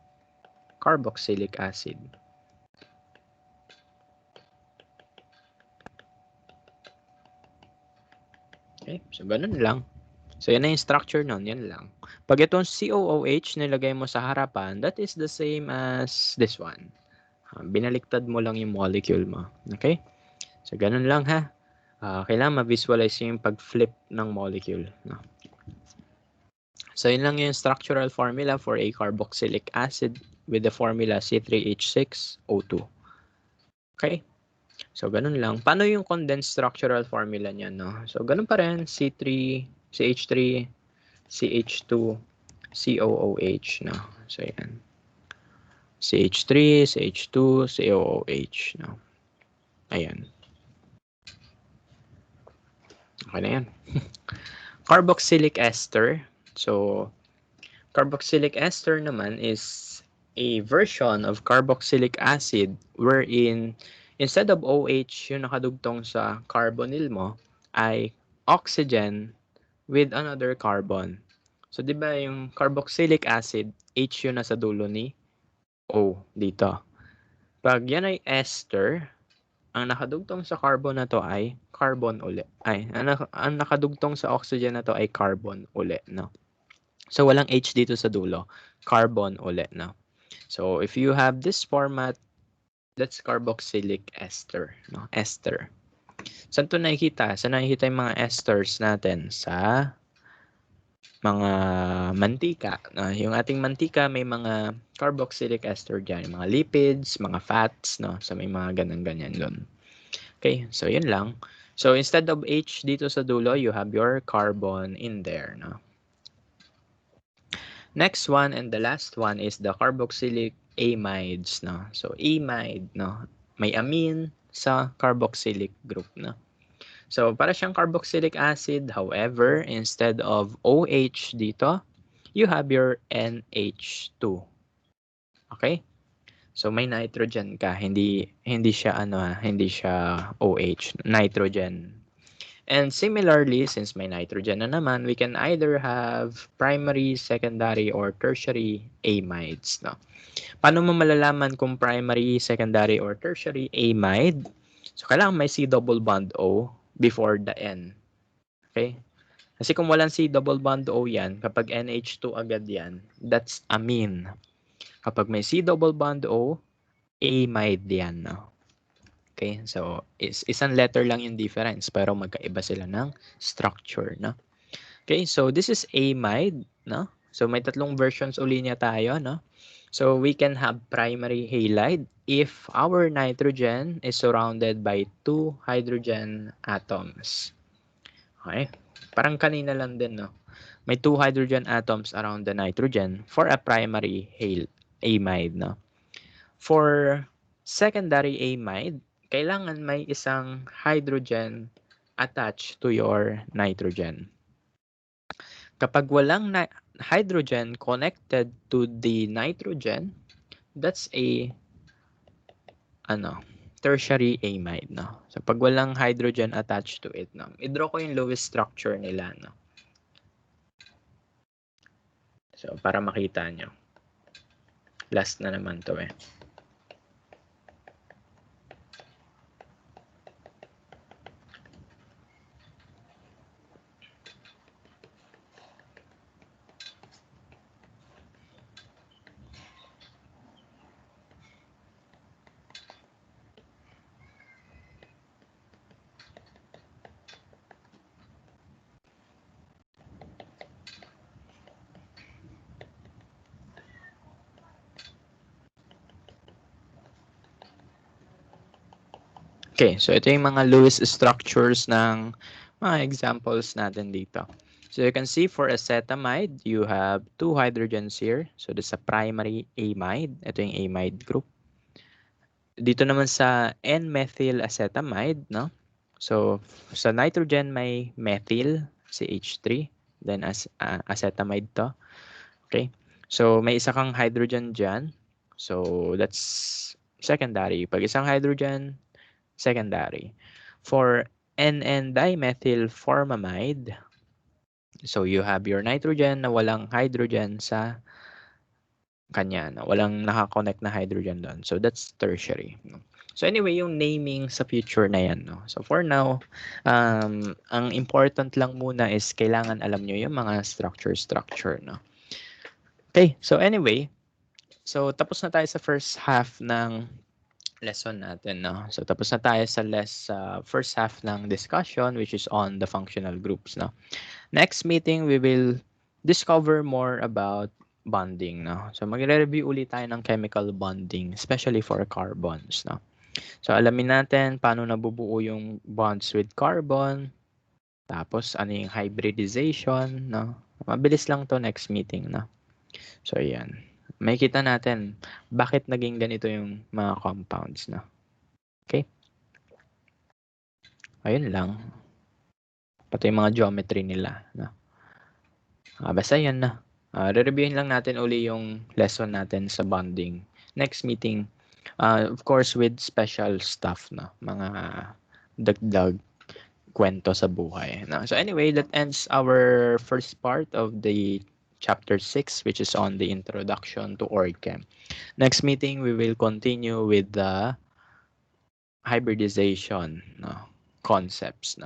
carboxylic acid. Okay, so ganun lang. So, yan na yung structure nun, yan lang. Pag itong COOH nilagay mo sa harapan, that is the same as this one. Binaliktad mo lang yung molecule mo. Okay? So, ganun lang ha. Kailangan ma-visualize yung pag-flip ng molecule. No? So, yun lang yung structural formula for a carboxylic acid with the formula C3H6O2. Okay? So, ganun lang. Paano yung condensed structural formula niya, no? So, ganun pa rin. C3, CH3, CH2, COOH, no? So, yan. CH3, CH2, COOH, no? Ayan. Okay na yan. Carboxylic ester. So, carboxylic ester naman is a version of carboxylic acid wherein instead of OH yung nakadugtong sa carbonyl mo ay oxygen with another carbon. So, di ba yung carboxylic acid, H yun nasa dulo ni O dito. Pag yan ay ester, ang nakadugtong sa carbon na to ay carbon uli. Ang nakadugtong sa oxygen na to ay carbon uli, no? So, walang H dito sa dulo. Carbon uli, no? So, if you have this format, that's carboxylic ester, no? Ester. Saan to nakikita? Saan nakikita yung mga esters natin? Sa mga mantika. Yung ating mantika, may mga carboxylic ester dyan. Mga lipids, mga fats, no? So, may mga ganyan-ganyan doon. Okay, so yun lang. So, instead of H dito sa dulo, you have your carbon in there, no? Next one and the last one is the carboxylic amides, no? So, amide, no? May amine sa carboxylic group, no? So, para siyang carboxylic acid, however, instead of OH dito, you have your NH2. Okay? So, may nitrogen ka. Hindi siya hindi siya OH, nitrogen. And similarly, since may nitrogen na naman, we can either have primary, secondary, or tertiary amides. No? Paano mo malalaman kung primary, secondary, or tertiary amide? So, kailangan may C double bond O before the N. Okay? Kasi kung walang C double bond O yan, kapag NH2 agad yan, that's amine. Kapag may C double bond O, amide yan. No? Okay, so isang letter lang yung difference pero magkaiba sila ng structure, no? Okay, so this is amide, no? So may tatlong versions uli niya tayo, no? So we can have primary halide if our nitrogen is surrounded by 2 hydrogen atoms. Okay? Parang kanina lang din, no? May 2 hydrogen atoms around the nitrogen for a primary amide, no? For secondary amide, kailangan may isang hydrogen attached to your nitrogen. Kapag walang hydrogen connected to the nitrogen, that's a tertiary amide, no? So pag walang hydrogen attached to it, no? I-draw ko yung lowest structure nila, no? So para makita nyo. Last na naman to eh. Okay, so ito yung mga Lewis structures ng mga examples natin dito. So you can see for acetamide, you have 2 hydrogens here. So this is a primary amide. Ito yung amide group. Dito naman sa N-methyl acetamide, no? So sa nitrogen may methyl, CH3. Then acetamide to. Okay? So may isa kang hydrogen dyan. So that's secondary. Pag isang hydrogen, secondary. For NN-dimethyl formamide, so you have your nitrogen na walang hydrogen sa kanya, no? Walang nakakonect na hydrogen doon. So that's tertiary. No? So anyway, yung naming sa future na yan. No? So for now, ang important lang muna is kailangan alam nyo yung mga structure. No? Okay, so anyway, so tapos na tayo sa first half ng lesson natin, no? So tapos na tayo sa first half ng discussion, which is on the functional groups, no? Next meeting, we will discover more about bonding, no? So magre-review ulit tayo ng chemical bonding, especially for carbons, no? So alamin natin paano nabubuo yung bonds with carbon, tapos ano yung hybridization, no? Mabilis lang to next meeting, no? So yan. Makikita natin bakit naging ganito yung mga compounds, no? Okay? Ayun lang. Pati yung mga geometry nila. No? Basta yan na. Re-reviewin lang natin uli yung lesson natin sa bonding. Next meeting, of course, with special stuff. No? Mga dagdag kwento sa buhay. No? So anyway, that ends our first part of the chapter 6, which is on the introduction to OrgChem. Next meeting, we will continue with the hybridization, no, concepts, no,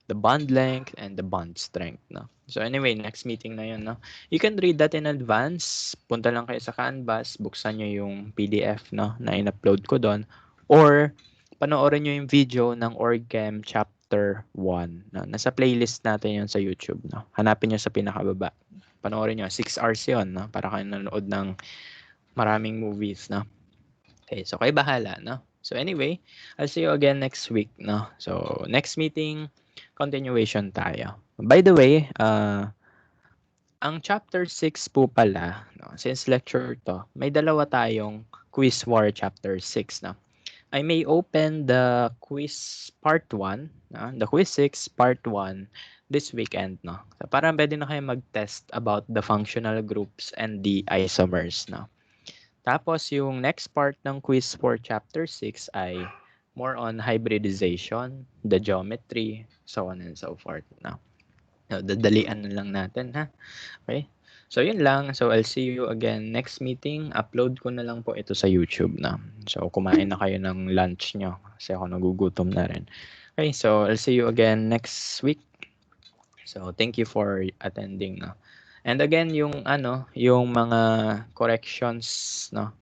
the bond length and the bond strength, no. So anyway, next meeting na yun, no. You can read that in advance. Punta lang kayo sa Canvas, buksan nyo yung PDF, no, na in-upload ko doon, or panoorin nyo yung video ng OrgChem Chapter 1. No? Nasa playlist natin yun sa YouTube, no. Hanapin nyo sa pinakababa. Panoorin nyo, 6 hours yun, no, para kayo nanood ng maraming movies, no. Okay, so kayo bahala, no? So anyway, I'll see you again next week, no? So next meeting, continuation tayo. By the way, ang chapter 6 po pala, no, since lecture to, may dalawa tayong quiz war chapter 6, no? I may open the quiz part 1, no? The quiz 6 part 1 this weekend, no? So parang pwede na kayo mag-test about the functional groups and the isomers, no? Tapos yung next part ng quiz for chapter 6 ay more on hybridization, the geometry, so on and so forth. Now, dadalian na lang natin, ha? Okay? So yun lang. So I'll see you again next meeting. Upload ko na lang po ito sa YouTube na. So kumain na kayo ng lunch nyo kasi ako nagugutom na rin. Okay, so I'll see you again next week. So thank you for attending, no. And again, yung yung mga corrections, no,